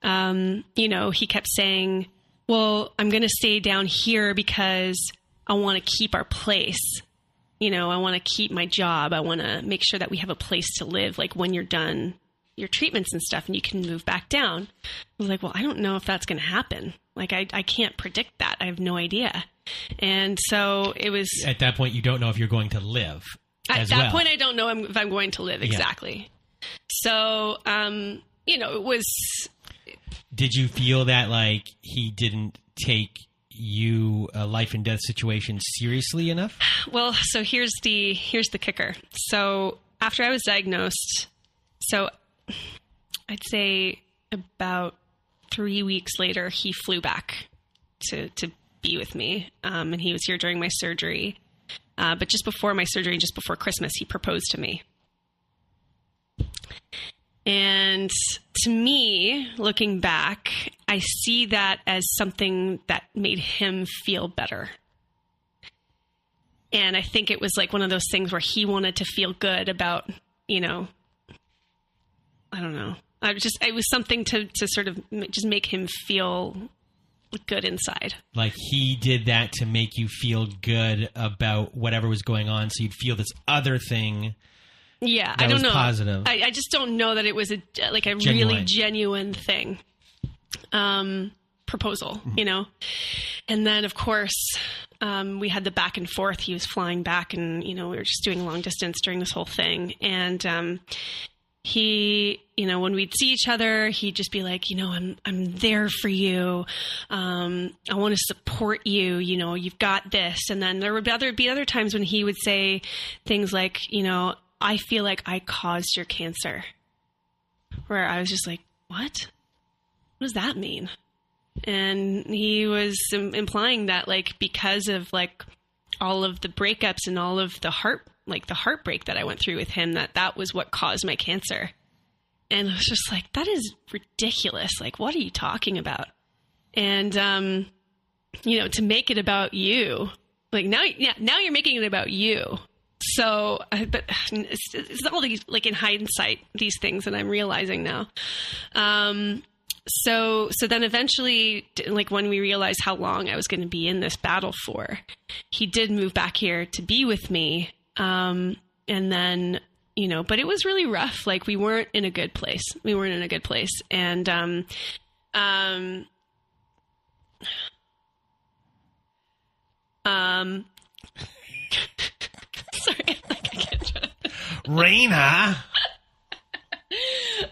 you know, he kept saying, well, I'm going to stay down here because I want to keep our place. You know, I want to keep my job. I want to make sure that we have a place to live. Like when you're done your treatments and stuff and you can move back down. I was like, well, I don't know if that's going to happen. Like, I can't predict that. I have no idea. And so it was... At that point, you don't know if you're going to live At that point, I don't know if I'm going to live. Exactly. Yeah. So, you know, it was... Did you feel that, like, he didn't take you a life and death situation seriously enough? Well, so here's the kicker. So after I was diagnosed, so I'd say about 3 weeks later, he flew back to be with me. And he was here during my surgery. But just before my surgery, just before Christmas, he proposed to me. And to me, looking back, I see that as something that made him feel better. And I think it was like one of those things where he wanted to feel good about, you know, I don't know. It was something to sort of just make him feel good inside. Like he did that to make you feel good about whatever was going on. So you'd feel this other thing. Yeah. I don't know. Positive. I just don't know that it was a really genuine thing. Proposal, you know? And then of course, we had the back and forth. He was flying back and, you know, we were just doing long distance during this whole thing. And, he, you know, when we'd see each other, he'd just be like, you know, I'm there for you. I want to support you. You know, you've got this. And then there would be other times when he would say things like, you know, I feel like I caused your cancer. Where I was just like, what? What does that mean? And he was implying that like, because of like all of the breakups and all of the heartbreak that I went through with him, that was what caused my cancer. And I was just like, that is ridiculous. Like, what are you talking about? And, you know, to make it about you, like now you're making it about you. So, but it's all these, like in hindsight, these things that I'm realizing now. So then eventually, like when we realized how long I was going to be in this battle for, he did move back here to be with me. And then, you know, but it was really rough. Like we weren't in a good place. And, sorry, I can't. Rayna.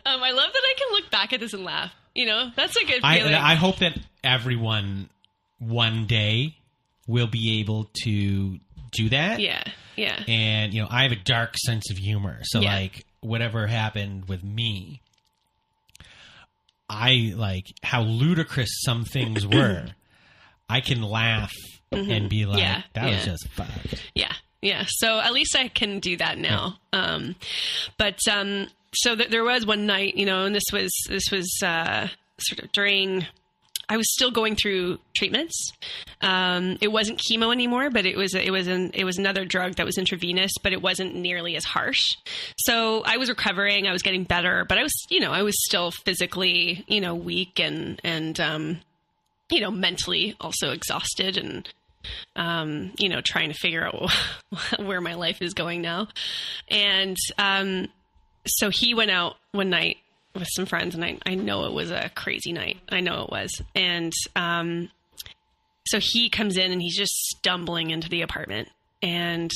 I love that I can look back at this and laugh. You know, that's a good feeling. I hope that everyone one day will be able to do that. Yeah. Yeah. And, you know, I have a dark sense of humor. So, like, whatever happened with me, I like how ludicrous some things were. I can laugh and be like, that was just fucked. Yeah. Yeah. So at least I can do that now. Yeah. So there was one night, you know, and this was sort of during, I was still going through treatments. It wasn't chemo anymore, but it was another drug that was intravenous, but it wasn't nearly as harsh. So I was recovering, I was getting better, but I was still physically, you know, weak and you know, mentally also exhausted and, you know, trying to figure out where my life is going now. And, so he went out one night with some friends, and I know it was a crazy night. I know it was. And so he comes in and he's just stumbling into the apartment. And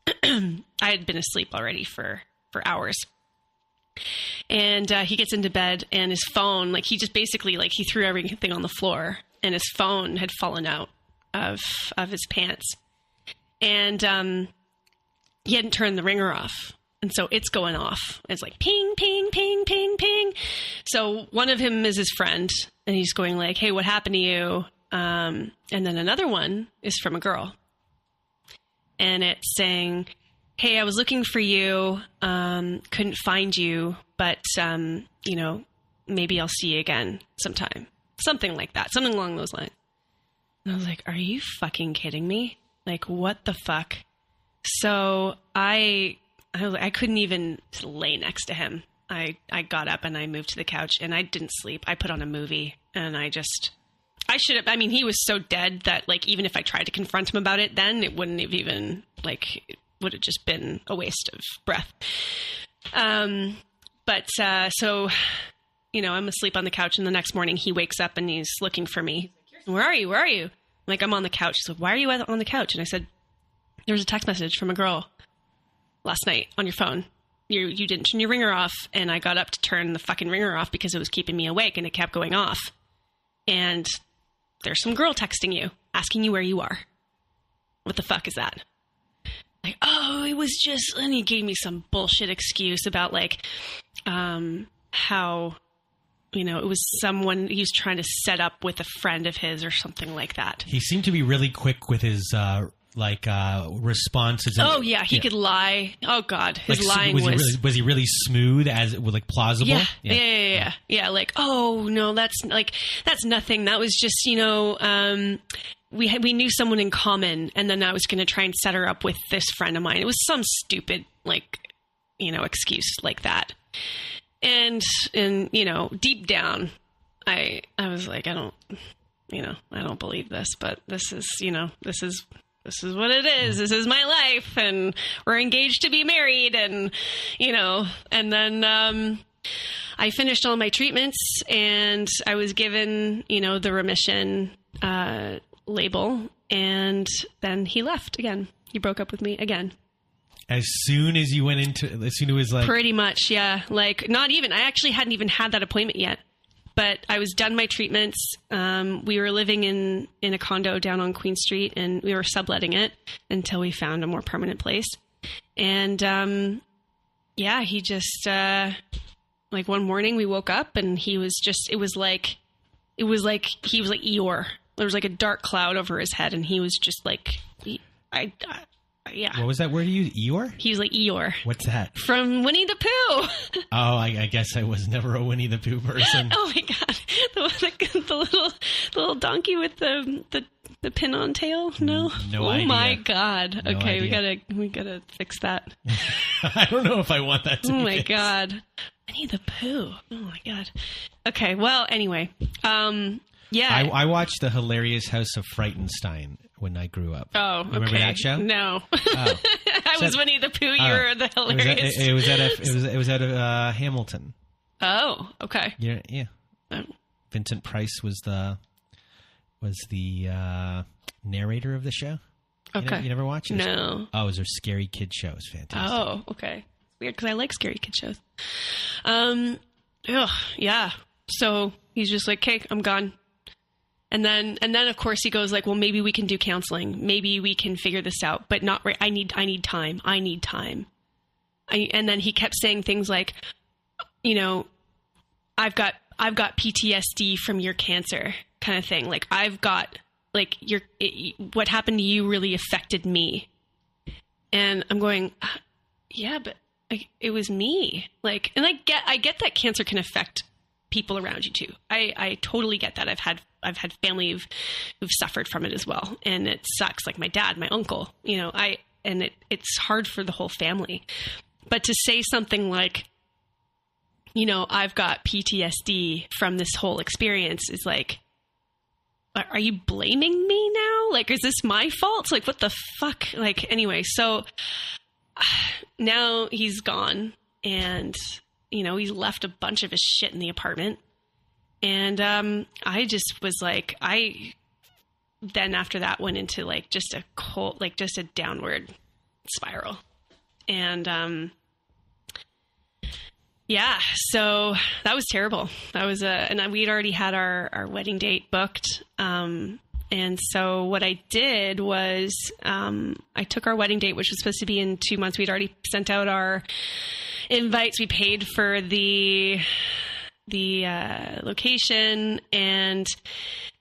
I had been asleep already for hours. And he gets into bed and his phone, like he just basically, like he threw everything on the floor and his phone had fallen out of his pants. And he hadn't turned the ringer off. And so it's going off. It's like ping, ping, ping, ping, ping. So one of him is his friend and he's going like, hey, what happened to you? And then another one is from a girl. and it's saying, "Hey, I was looking for you, couldn't find you, but, maybe I'll see you again sometime." Something like that, something along those lines. And I was like, are you fucking kidding me? Like, what the fuck? So I couldn't even lay next to him. I got up and I moved to the couch and I didn't sleep. I put on a movie and he was so dead that, like, even if I tried to confront him about it, then it wouldn't have even, like, it would have just been a waste of breath. So, I'm asleep on the couch, and the next morning he wakes up and he's looking for me. Where are you? I'm like, I'm on the couch. He's like, why are you on the couch? And I said, there was a text message from a girl last night on your phone. You didn't turn your ringer off, and I got up to turn the fucking ringer off because it was keeping me awake, and it kept going off. And there's some girl texting you, asking you where you are. What the fuck is that? Like, oh, it was just, and he gave me some bullshit excuse about, like, how, it was someone he was trying to set up with a friend of his or something like that. He seemed to be really quick with his, responses. Oh, yeah, he could lie. Oh, God, his lying was he really smooth, plausible? Yeah. Like, oh, no, that's nothing. That was just, we knew someone in common, and then I was going to try and set her up with this friend of mine. It was some stupid, excuse like that. And deep down, I was like, I don't believe this, but this is what it is. This is my life, and we're engaged to be married, and then I finished all my treatments, and I was given, the remission label, and then he left again. He broke up with me again. As soon as it was like... Pretty much, yeah. Like, not even. I actually hadn't even had that appointment yet. But I was done my treatments. We were living in a condo down on Queen Street, and we were subletting it until we found a more permanent place. And, he just... one morning we woke up, and he was just... It was like he was like Eeyore. There was like a dark cloud over his head, and he was just like... Yeah. What was that word you used? Eeyore? He was like Eeyore. What's that? From Winnie the Pooh. Oh, I guess I was never a Winnie the Pooh person. Oh my God. The little donkey with the pin-on tail? No? No idea. Oh my God. No okay, idea. we gotta fix that. I don't know if I want that to be fixed. God. Winnie the Pooh. Oh my God. Okay, well, anyway. Yeah. I watched the hilarious House of Frightenstein when I grew up. Oh, okay. Remember that show? No. Oh. I was Winnie the Pooh. You were the hilarious. It was at Hamilton. Oh, okay. Yeah. Oh. Vincent Price was the narrator of the show. Okay. You never watched it? No. Oh, it was a scary kid show. It was fantastic. Oh, okay. It's weird because I like scary kid shows. Yeah. So he's just like, "Okay, I'm gone." And then of course he goes like, well, maybe we can do counseling. Maybe we can figure this out, but not right. I need time. And then he kept saying things like, I've got PTSD from your cancer kind of thing. Like I've got like what happened to you really affected me. And I'm going, yeah, but like, it was me. Like, and I get that cancer can affect people around you too. I totally get that. I've had family who've suffered from it as well. And it sucks. Like my dad, my uncle, it's hard for the whole family. But to say something like, I've got PTSD from this whole experience is like, are you blaming me now? Like, is this my fault? It's like, what the fuck? Like, anyway, so now he's gone and, he's left a bunch of his shit in the apartment. And I just was like, then after that went into like just a cold, like just a downward spiral. And yeah, so that was terrible. That was and we'd already had our wedding date booked. And so what I did was I took our wedding date, which was supposed to be in 2 months. We'd already sent out our invites. We paid for the location. And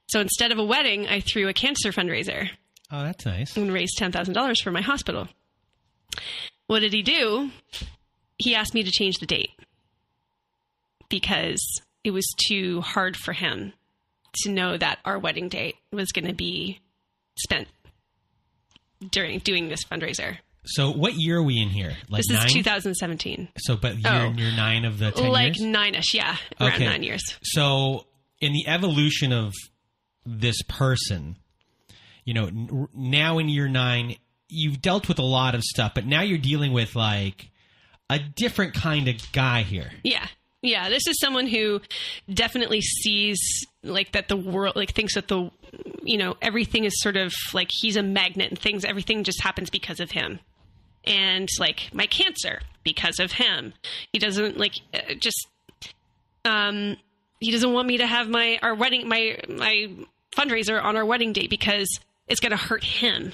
so instead of a wedding, I threw a cancer fundraiser. Oh, that's nice. And raised $10,000 for my hospital. What did he do? He asked me to change the date because it was too hard for him to know that our wedding date was going to be spent during doing this fundraiser. So what year are we in here? Like this 9? is 2017. So, but you're 9 of the 10 like years? Like 9-ish, yeah. Around 9 years. So in the evolution of this person, you know, now in year 9, you've dealt with a lot of stuff, but now you're dealing with like a different kind of guy here. Yeah. Yeah. This is someone who definitely sees like that the world, like thinks that the, you know, everything is sort of like he's a magnet and everything just happens because of him. And like my cancer because of him. He doesn't like he doesn't want me to have my fundraiser on our wedding date because it's going to hurt him.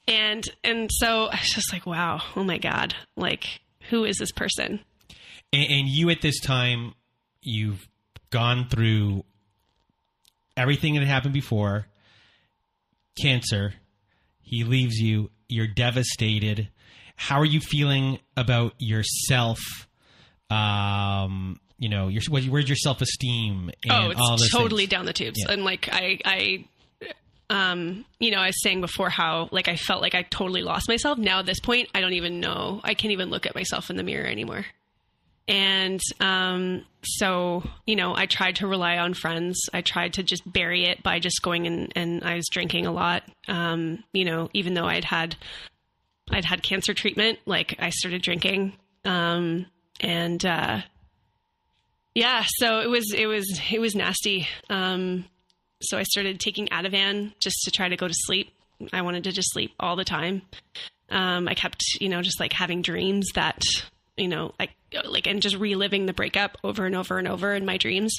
And so I was just like, wow, oh my God, like who is this person? And you at this time, you've gone through everything that had happened before, cancer, he leaves you, you're devastated. How are you feeling about yourself? You know, where's your self-esteem? And it's all those totally things? down the tubes. Yeah. And like, you know, I was saying before how like I felt like I totally lost myself. Now at this point, I don't even know. I can't even look at myself in the mirror anymore. And so, you know, I tried to rely on friends. I tried to just bury it by just going and I was drinking a lot. You know, even though I'd had cancer treatment, like I started drinking. Yeah, so it was nasty. So I started taking Ativan just to try to go to sleep. I wanted to just sleep all the time. I kept, you know, just like having dreams that, you know, like, and just reliving the breakup over and over and over in my dreams.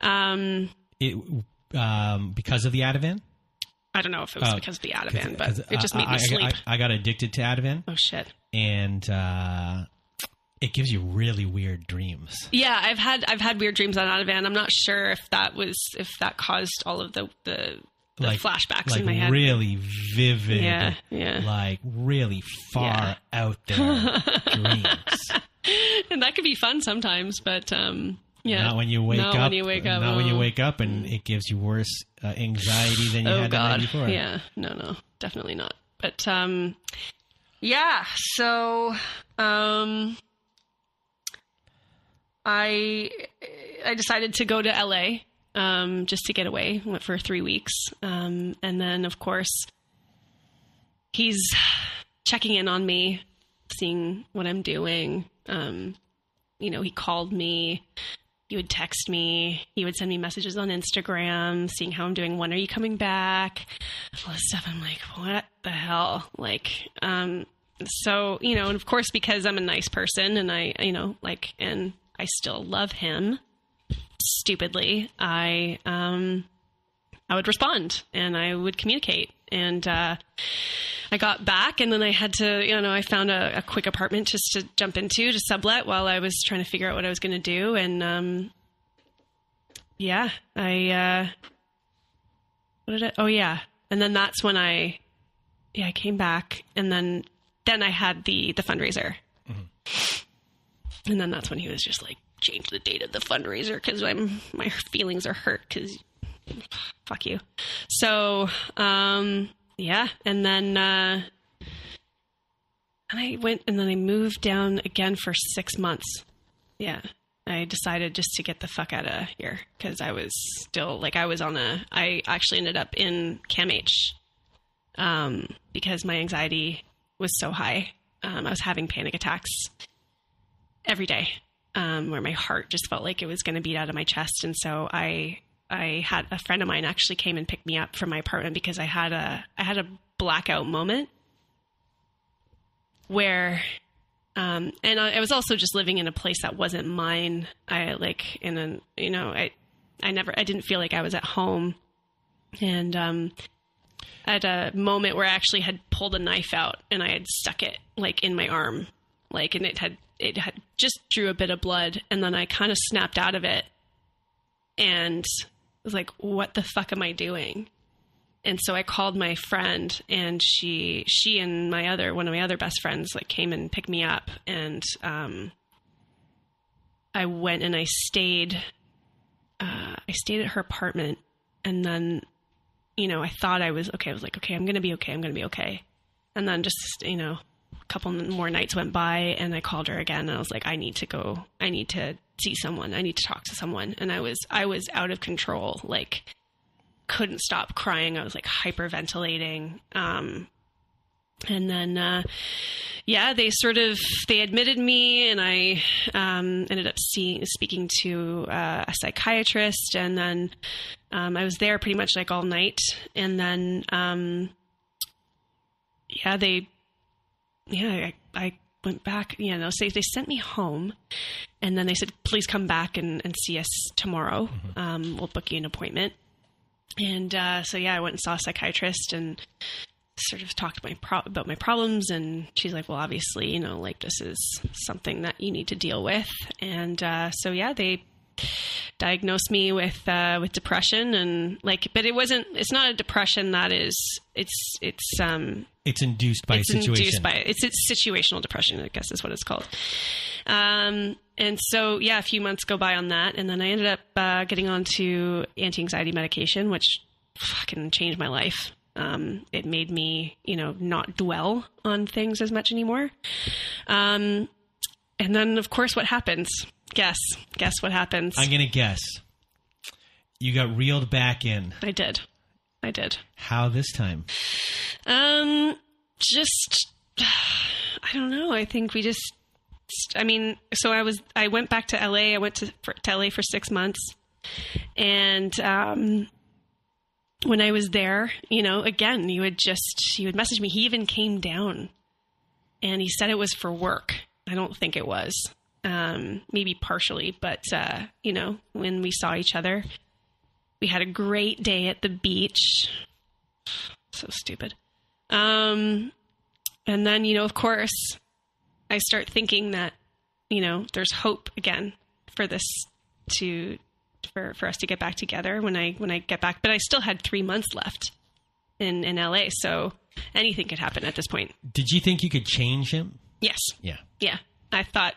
Because of the Ativan? I don't know if it was because of the Ativan, but it just made me sleep. I got addicted to Ativan. Oh shit. And, it gives you really weird dreams. Yeah, I've had weird dreams on Ativan. I'm not sure if that caused all of the flashbacks in my head. Really vivid, yeah. like really far out there dreams. And that could be fun sometimes, but yeah. Not when you wake up. When you wake up. Not when you wake up, and it gives you worse anxiety than you had the night before. Yeah, no, definitely not. But yeah, so I decided to go to LA just to get away. Went for 3 weeks. And then, of course, he's checking in on me, seeing what I'm doing. You know, he called me. He would text me. He would send me messages on Instagram, seeing how I'm doing. When are you coming back? All this stuff. I'm like, what the hell? Like, so, you know, and of course, because I'm a nice person and I, you know, like, and I still love him stupidly, I would respond and I would communicate. And I got back and then I had to, you know, I found a quick apartment just to jump into, to sublet while I was trying to figure out what I was going to do. And yeah, I and then that's when I came back, and then I had the fundraiser. Mm-hmm. And then that's when he was just like, change the date of the fundraiser because my feelings are hurt because fuck you. So, yeah. And then, and I went and then I moved down again for 6 months. Yeah. I decided just to get the fuck out of here because I was still like, I actually ended up in CAMH, because my anxiety was so high. I was having panic attacks every day, where my heart just felt like it was going to beat out of my chest. And so I had a friend of mine actually came and picked me up from my apartment because I had a blackout moment where, and I was also just living in a place that wasn't mine. I didn't feel like I was at home. And, at a moment where I actually had pulled a knife out and I had stuck it like in my arm, like, and it had just drew a bit of blood. And then I kind of snapped out of it and was like, what the fuck am I doing? And so I called my friend, and she and one of my other best friends, like, came and picked me up, and I went and I stayed at her apartment, and then, you know, I thought I was okay. I was like, okay, I'm going to be okay. I'm going to be okay. And then just, you know, a couple more nights went by, and I called her again, and I was like, I need to go. I need to see someone. I need to talk to someone. And I was out of control, like, couldn't stop crying. I was like hyperventilating. And then, they admitted me, and I ended up speaking to a psychiatrist, and then I was there pretty much like all night. And then, I went back, you know, so they sent me home, and then they said, please come back and see us tomorrow. We'll book you an appointment. And I went and saw a psychiatrist and sort of talked about my problems. And she's like, well, obviously, you know, like, this is something that you need to deal with. And they diagnosed me with depression, and like, but it's not a depression that is, it's induced by a situation. It's situational depression, I guess is what it's called. And so, a few months go by on that. And then I ended up getting onto anti-anxiety medication, which fucking changed my life. It made me, you know, not dwell on things as much anymore. And then, of course, what happens? Guess what happens? I'm going to guess. You got reeled back in. I did. How this time? I don't know. I think I went back to LA. I went to LA for 6 months. And, when I was there, you know, again, he would message me. He even came down, and he said it was for work. I don't think it was, maybe partially, but, you know, when we saw each other, we had a great day at the beach. So stupid. And then, you know, of course, I start thinking that, you know, there's hope again for this for us to get back together when I get back. But I still had 3 months left in LA, so anything could happen at this point. Did you think you could change him? Yes. Yeah. Yeah. I thought,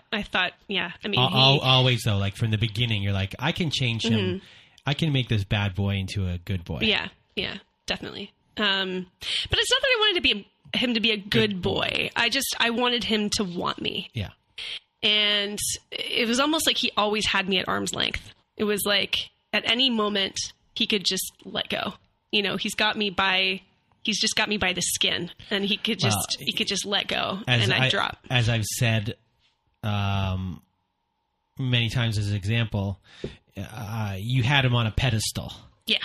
yeah. I mean, always though, like from the beginning, you're like, I can change him. I can make this bad boy into a good boy. Yeah. Yeah, definitely. But it's not that I wanted him to be a good boy. I wanted him to want me. Yeah. And it was almost like he always had me at arm's length. It was like at any moment he could just let go. You know, he's just got me by the skin, and he could just let go, and I'd drop. As I've said many times as an example, you had him on a pedestal. Yeah.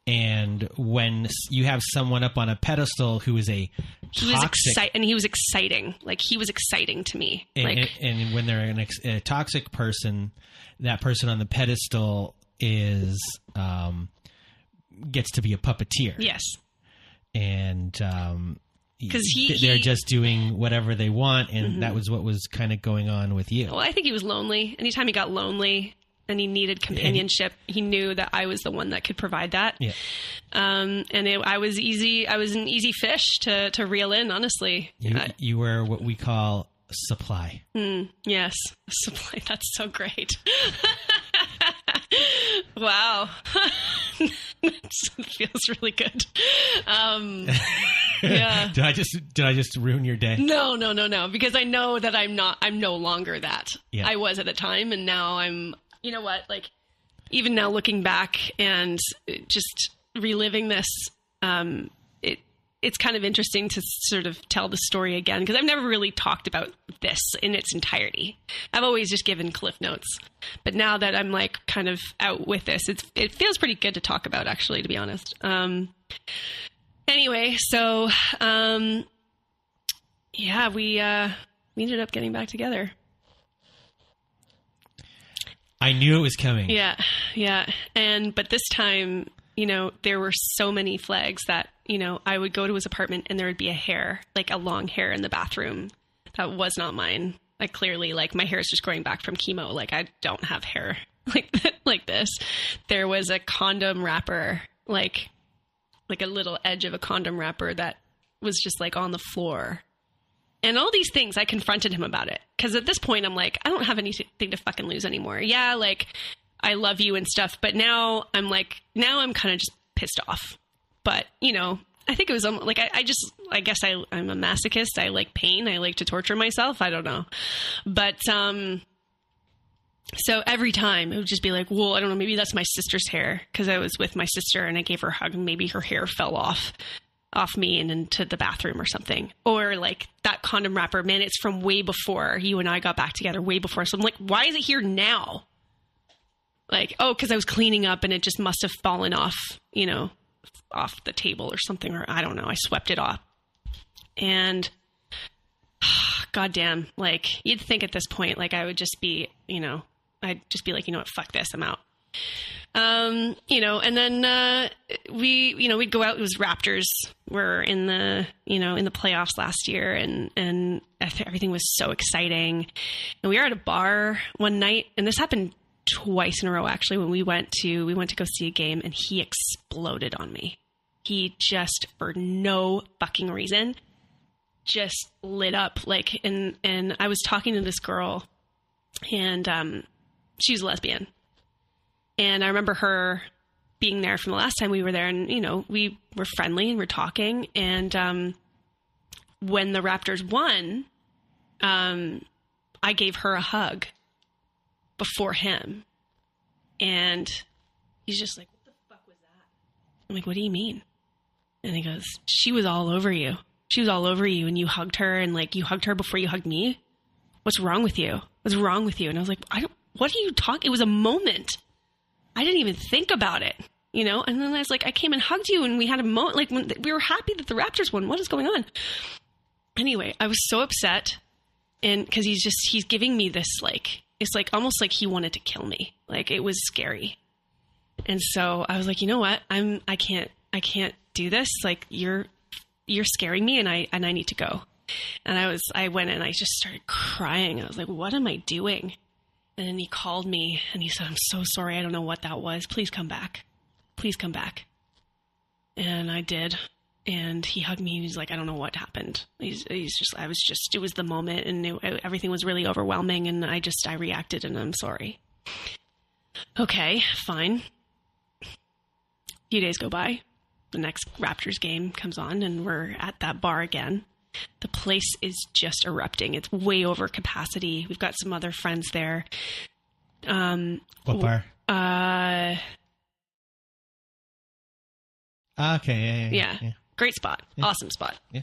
And when you have someone up on a pedestal who is a toxic... he was exciting. Like, he was exciting to me. And when they're a toxic person, that person on the pedestal is gets to be a puppeteer. Yes. And because they're just doing whatever they want, and that was what was kind of going on with you. Well, I think he was lonely. Anytime he got lonely and he needed companionship, he knew that I was the one that could provide that. Yeah. I was easy. I was an easy fish to reel in, honestly. You were what we call supply. Yes. Supply. That's so great. Wow. It feels really good. Yeah. Did I just ruin your day? No. Because I know that I'm no longer that. Yeah. I was at the time, and now I'm, you know what, like, even now looking back and just reliving this, it's kind of interesting to sort of tell the story again, because I've never really talked about this in its entirety. I've always just given cliff notes. But now that I'm like kind of out with this, it feels pretty good to talk about, actually, to be honest. Anyway, so we ended up getting back together. I knew it was coming. Yeah. But this time, you know, there were so many flags that, you know, I would go to his apartment and there would be a hair, like a long hair in the bathroom. That was not mine. Like, clearly, like, my hair is just growing back from chemo. Like, I don't have hair like this. There was a condom wrapper, like like a little edge of a condom wrapper that was just like on the floor. And all these things, I confronted him about it. Because at this point, I'm like, I don't have anything to fucking lose anymore. Yeah, like, I love you and stuff. But now I'm kind of just pissed off. But, you know, I think it was like, I guess I'm a masochist. I like pain. I like to torture myself. I don't know. But, so every time it would just be like, well, I don't know, maybe that's my sister's hair. Because I was with my sister and I gave her a hug and maybe her hair fell off me and into the bathroom or something. Or like that condom wrapper, man, it's from way before you and I got back together, way before. So I'm like, why is it here now? Like, oh, because I was cleaning up and it just must have fallen off, you know, off the table or something, or I don't know. I swept it off. And goddamn, like you'd think at this point, like I would just be, you know, I'd just be like, you know what, fuck this, I'm out. You know, and then, we'd go out. It was Raptors were in the playoffs last year and everything was so exciting. And we were at a bar one night and this happened twice in a row, actually, when we went to go see a game and he exploded on me. He just, for no fucking reason, just lit up like, and I was talking to this girl and, she's a lesbian. And I remember her being there from the last time we were there and, you know, we were friendly and we're talking. And, when the Raptors won, I gave her a hug before him. And he's just like, what the fuck was that? I'm like, what do you mean? And he goes, she was all over you. She was all over you and you hugged her and like you hugged her before you hugged me. What's wrong with you? What's wrong with you? And I was like, what are you talking? It was a moment. I didn't even think about it, you know? And then I was like, I came and hugged you and we had a moment, like when we were happy that the Raptors won. What is going on? Anyway, I was so upset and cause he's giving me this, like, it's like almost like he wanted to kill me. Like it was scary. And so I was like, you know what? I can't do this. Like you're scaring me and I need to go. And I went and I just started crying. I was like, what am I doing? And then he called me and he said, I'm so sorry. I don't know what that was. Please come back. Please come back. And I did. And he hugged me and he's like, I don't know what happened. It was the moment and everything was really overwhelming. And I reacted and I'm sorry. Okay, fine. A few days go by. The next Raptors game comes on and we're at that bar again. The place is just erupting. It's way over capacity. We've got some other friends there. What bar? Okay. Yeah. Great spot. Yeah. Awesome spot. Yeah.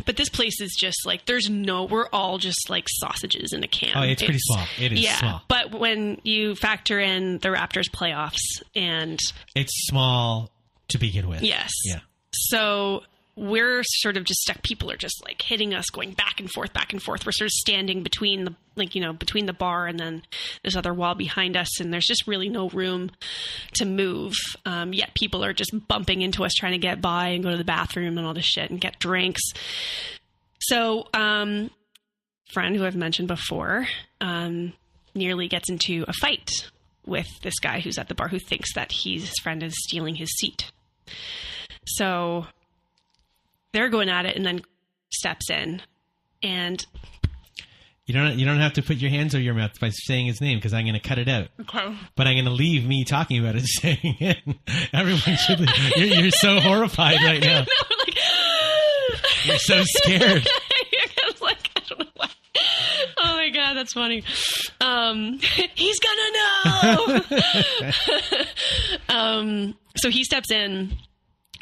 But this place is just like, we're all just like sausages in a can. Oh, it's pretty small. It is small. But when you factor in the Raptors playoffs and... It's small to begin with. Yes. Yeah. So we're sort of just stuck. People are just like hitting us, going back and forth, back and forth. We're sort of standing between between the bar and then this other wall behind us. And there's just really no room to move. Yet people are just bumping into us, trying to get by and go to the bathroom and all this shit and get drinks. So, friend who I've mentioned before, nearly gets into a fight with this guy who's at the bar who thinks that his friend is stealing his seat. So they're going at it and then steps in and you don't have to put your hands over your mouth by saying his name because I'm going to cut it out. Okay. But I'm going to leave me talking about it saying it. Everyone should. You're so horrified right now. No, like, you're so scared. Like, I don't know why. Oh my God, that's funny. He's gonna know. So he steps in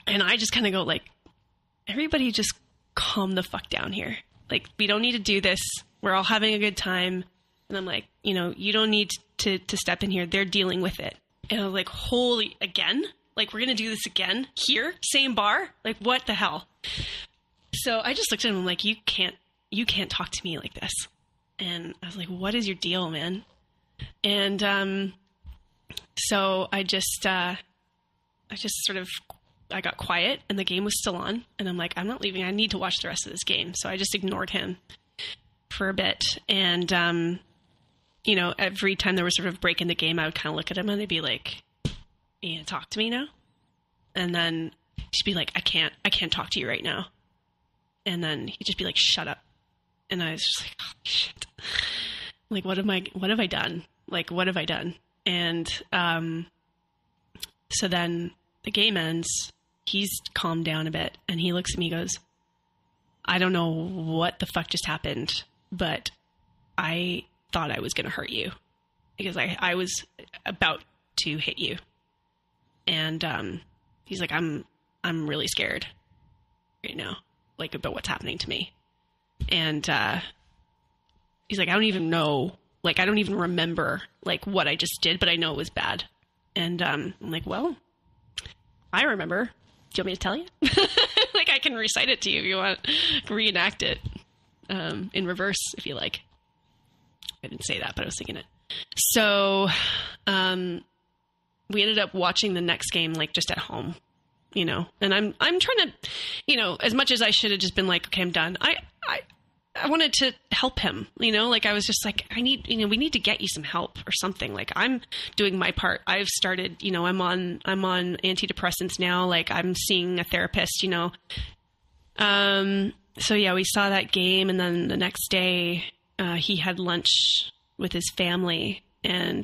and I just kind of go like, everybody just calm the fuck down here. Like, we don't need to do this. We're all having a good time. And I'm like, you don't need to step in here. They're dealing with it. And I was like, holy, again? Like, we're going to do this again? Here? Same bar? Like, what the hell? So I just looked at him. I'm like, you can't talk to me like this. And I was like, what is your deal, man? And so I got quiet and the game was still on. And I'm like, I'm not leaving. I need to watch the rest of this game. So I just ignored him for a bit. And, every time there was sort of a break in the game, I would kind of look at him and I'd be like, you gonna talk to me now? And then She'd be like, I can't talk to you right now. And then he'd just be like, shut up. And I was just like, oh, shit. Like, what have I done? Like, what have I done? And so then the game ends. He's calmed down a bit, and he looks at me and goes, I don't know what the fuck just happened, but I thought I was going to hurt you because I was about to hit you. And he's like, I'm really scared right now, like, about what's happening to me. And he's like, I don't even know, like, I don't even remember, like, what I just did, but I know it was bad. And I'm like, well, I remember. Do you want me to tell you? Like, I can recite it to you if you want. Reenact it in reverse, if you like. I didn't say that, but I was thinking it. So we ended up watching the next game, like, just at home, you know. And I'm trying to, you know, as much as I should have just been like, okay, I'm done. I wanted to help him, you know, like, I was just like, we need to get you some help or something. Like, I'm doing my part. I've started, you know, I'm on antidepressants now. Like, I'm seeing a therapist, you know. So yeah, we saw that game. And then the next day, he had lunch with his family and,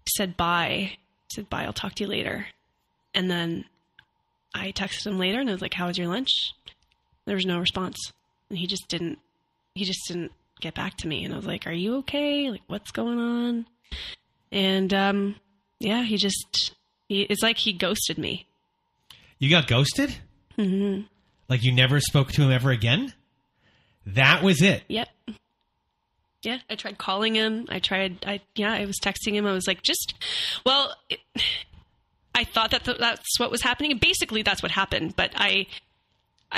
said bye. I'll talk to you later. And then I texted him later and I was like, how was your lunch? There was no response. And he just didn't get back to me. And I was like, are you okay? Like, what's going on? And, yeah, it's like he ghosted me. You got ghosted? Mm-hmm. Like, you never spoke to him ever again? That was it? Yep. Yeah, I tried calling him. I was texting him. I was like, I thought that's what was happening. And basically that's what happened. But I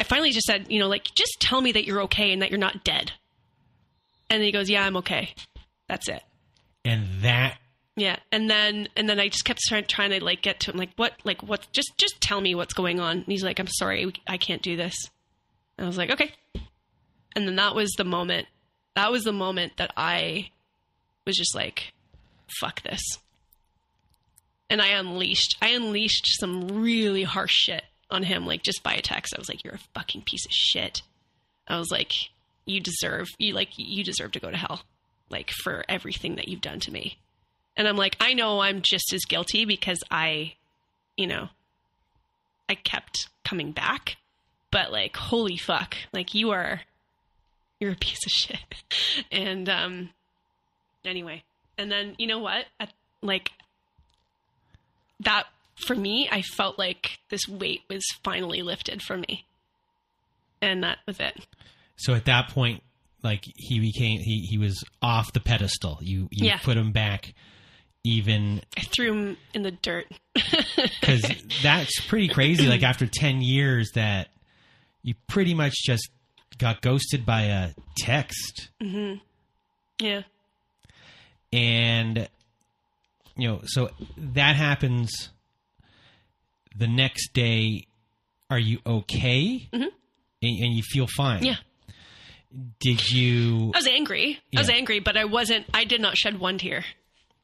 finally just said, you know, like, just tell me that you're okay and that you're not dead. And then he goes, yeah, I'm okay. That's it. And that. Yeah. And then I just kept trying to, like, get to him, like, what, just tell me what's going on. And he's like, I'm sorry, I can't do this. And I was like, okay. And then that was the moment that I was just like, fuck this. And I unleashed some really harsh shit on him, like, just by a text. I was like, you're a fucking piece of shit. I was like, you deserve to go to hell, like, for everything that you've done to me. And I'm like, I know I'm just as guilty because I kept coming back, but, like, holy fuck, like, you're a piece of shit. And anyway, and then, you know what? That, for me, I felt like this weight was finally lifted from me. And that was it. So at that point, like, he was off the pedestal. You put him back even. I threw him in the dirt. Because that's pretty crazy. Like, after 10 years that you pretty much just got ghosted by a text. Mm-hmm. Yeah. And, you know, so that happens. The next day, are you okay? Mm-hmm. And you feel fine? Yeah. Did you... I was angry. Yeah. I was angry, but I did not shed one tear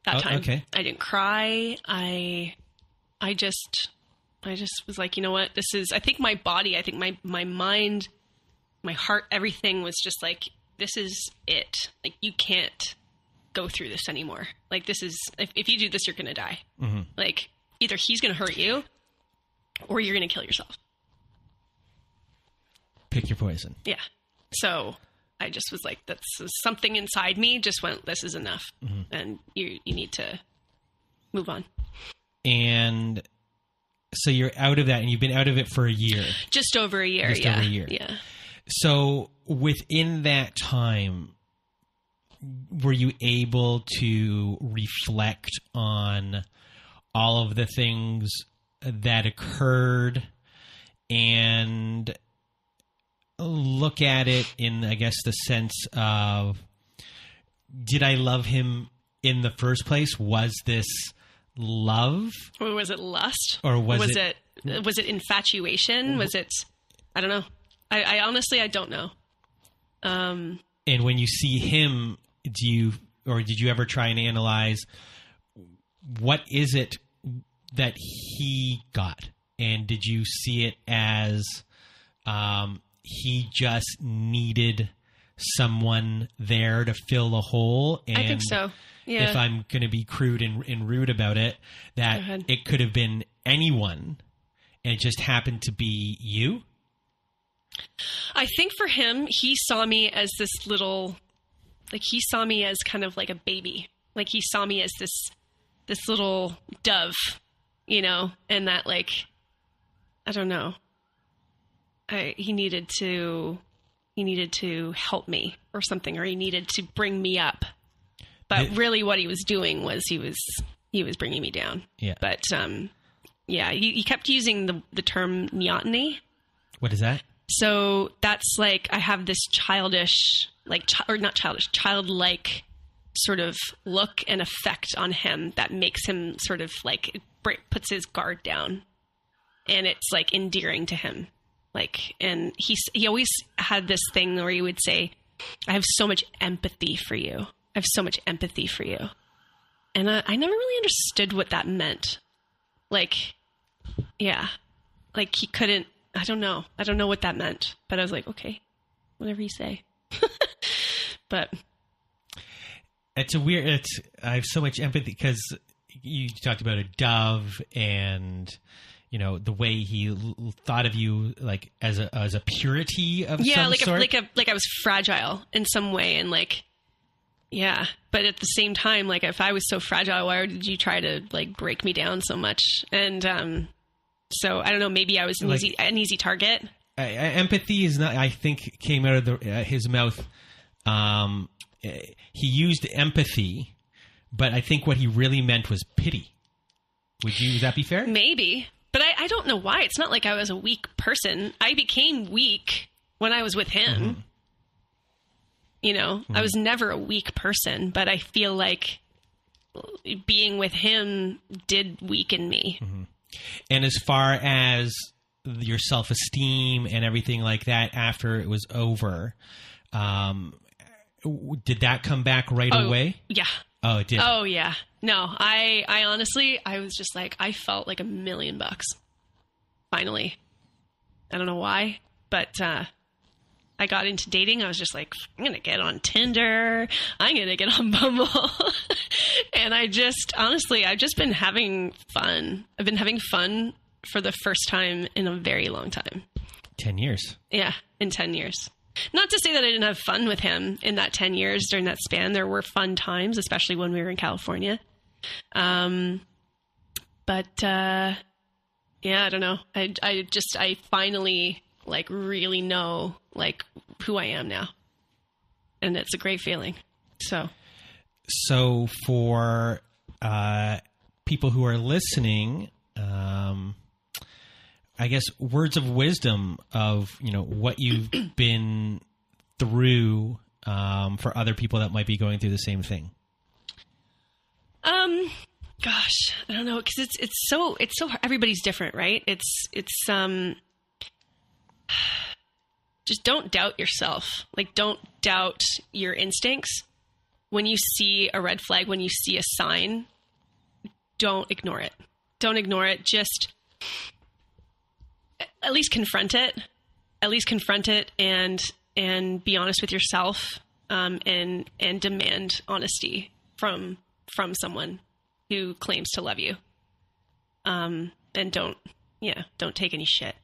that time. Okay. I didn't cry. I just was like, you know what? I think my body, my mind, my heart, everything was just like, this is it. Like, you can't go through this anymore. Like, this is, if you do this, you're going to die. Mm-hmm. Like, either he's going to hurt you or you're going to kill yourself. Pick your poison. Yeah. So I just was like, that's something inside me just went, this is enough. Mm-hmm. And you need to move on. And so you're out of that, and you've been out of it for a year. Just over a year. Over a year. Yeah. So within that time, were you able to reflect on all of the things that occurred and look at it in, I guess, the sense of, did I love him in the first place? Was this love? Or was it lust? Or was it infatuation? Was it, I don't know. I honestly, I don't know. And when you see him, did you ever try and analyze what is it that he got? And did you see it as he just needed someone there to fill the hole? And I think so. Yeah. If I'm going to be crude and rude about it, that it could have been anyone, and it just happened to be you? I think for him, he saw me as this little, like he saw me as kind of like a baby. Like he saw me as this little dove, you know, and that like, I don't know. He needed to help me or something, or he needed to bring me up. But really what he was doing was he was bringing me down. Yeah. But, yeah, he kept using the term neoteny. What is that? So that's like, I have this childish, like, or not childish, childlike sort of look and effect on him that makes him sort of like, puts his guard down, and it's like endearing to him. Like, and he always had this thing where he would say, I have so much empathy for you. I have so much empathy for you. And I never really understood what that meant. Like, yeah, like he couldn't, I don't know what that meant, but I was like, okay, whatever you say. But it's I have so much empathy because you talked about a dove, and you know the way he thought of you, like as a purity of some sort. like I was fragile in some way, and like, yeah, but at the same time, like if I was so fragile, why did you try to like break me down so much? And so I don't know, maybe I was an easy target. Empathy is not, I think, came out of his mouth. He used empathy, but I think what he really meant was pity. Would that be fair? Maybe, but I don't know why. It's not like I was a weak person. I became weak when I was with him. Mm-hmm. You know, I was never a weak person, but I feel like being with him did weaken me. Mm-hmm. And as far as your self-esteem and everything like that after it was over, did that come back right away? Yeah. Oh, it did? Oh, yeah. No, I honestly, I was just like, I felt like $1 million. Finally. I don't know why, but I got into dating. I was just like, I'm going to get on Tinder. I'm going to get on Bumble. And I've just been having fun. I've been having fun for the first time in a very long time. 10 years. Yeah, in 10 years. Not to say that I didn't have fun with him in that 10 years during that span. There were fun times, especially when we were in California. But yeah, I don't know. I finally like really know like who I am now. And it's a great feeling. So for people who are listening, I guess words of wisdom of, you know, what you've been through for other people that might be going through the same thing. Gosh, I don't know, because it's so everybody's different, right? It's just don't doubt yourself. Like, don't doubt your instincts. When you see a red flag, when you see a sign, don't ignore it. Don't ignore it. Just at least confront it. At least confront it and be honest with yourself, and demand honesty from someone who claims to love you. And don't take any shit.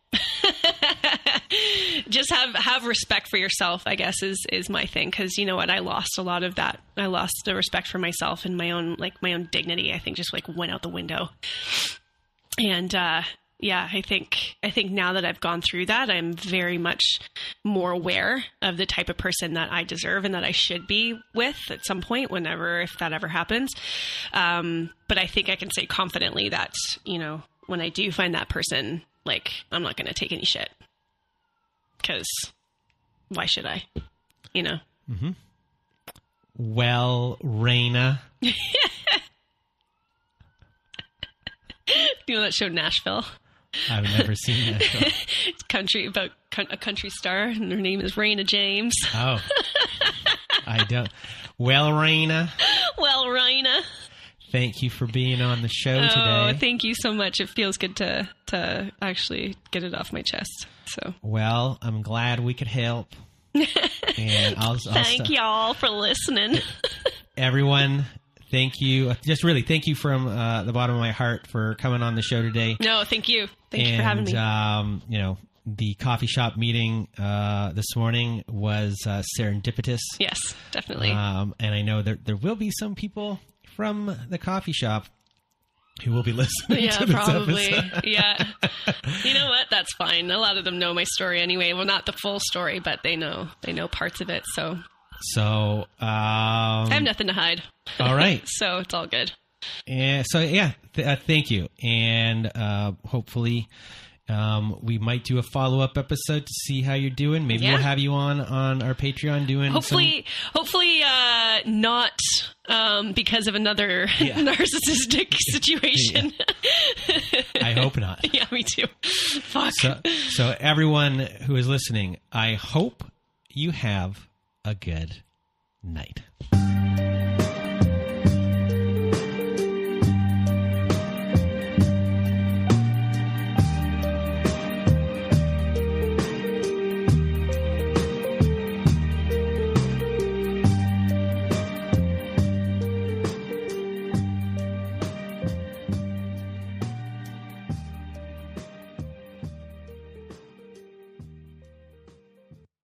Just have respect for yourself, I guess, is my thing. Because you know what, I lost a lot of that. I lost the respect for myself and my own dignity. I think just like went out the window. And yeah, I think now that I've gone through that, I'm very much more aware of the type of person that I deserve and that I should be with at some point, if that ever happens. But I think I can say confidently that, you know, when I do find that person, like, I'm not going to take any shit. Because why should I? You know? Mm-hmm. Well, Rayna. You know that show Nashville? I've never seen that show. It's about a country star, and her name is Rayna James. Oh. I don't. Well, Rayna. Well, Rayna. thank you for being on the show Oh, today. thank you so much. It feels good to actually get it off my chest. So, Well, I'm glad we could help. And I'll thank y'all for listening. Everyone, thank you. Just really thank you from the bottom of my heart for coming on the show today. No, thank you. Thank you for having me. You know, the coffee shop meeting this morning was serendipitous. Yes, definitely. And I know there will be some people from the coffee shop who will be listening to this probably. episode. Yeah. You know what? That's fine. A lot of them know my story anyway. Well, not the full story, but they know parts of it. So I have nothing to hide. All right. So it's all good. And so, thank you. And hopefully we might do a follow-up episode to see how you're doing. Maybe we'll have you on our Patreon doing hopefully not because of another narcissistic situation. I hope not. Yeah, me too. Fuck. So everyone who is listening, I hope you have a good night.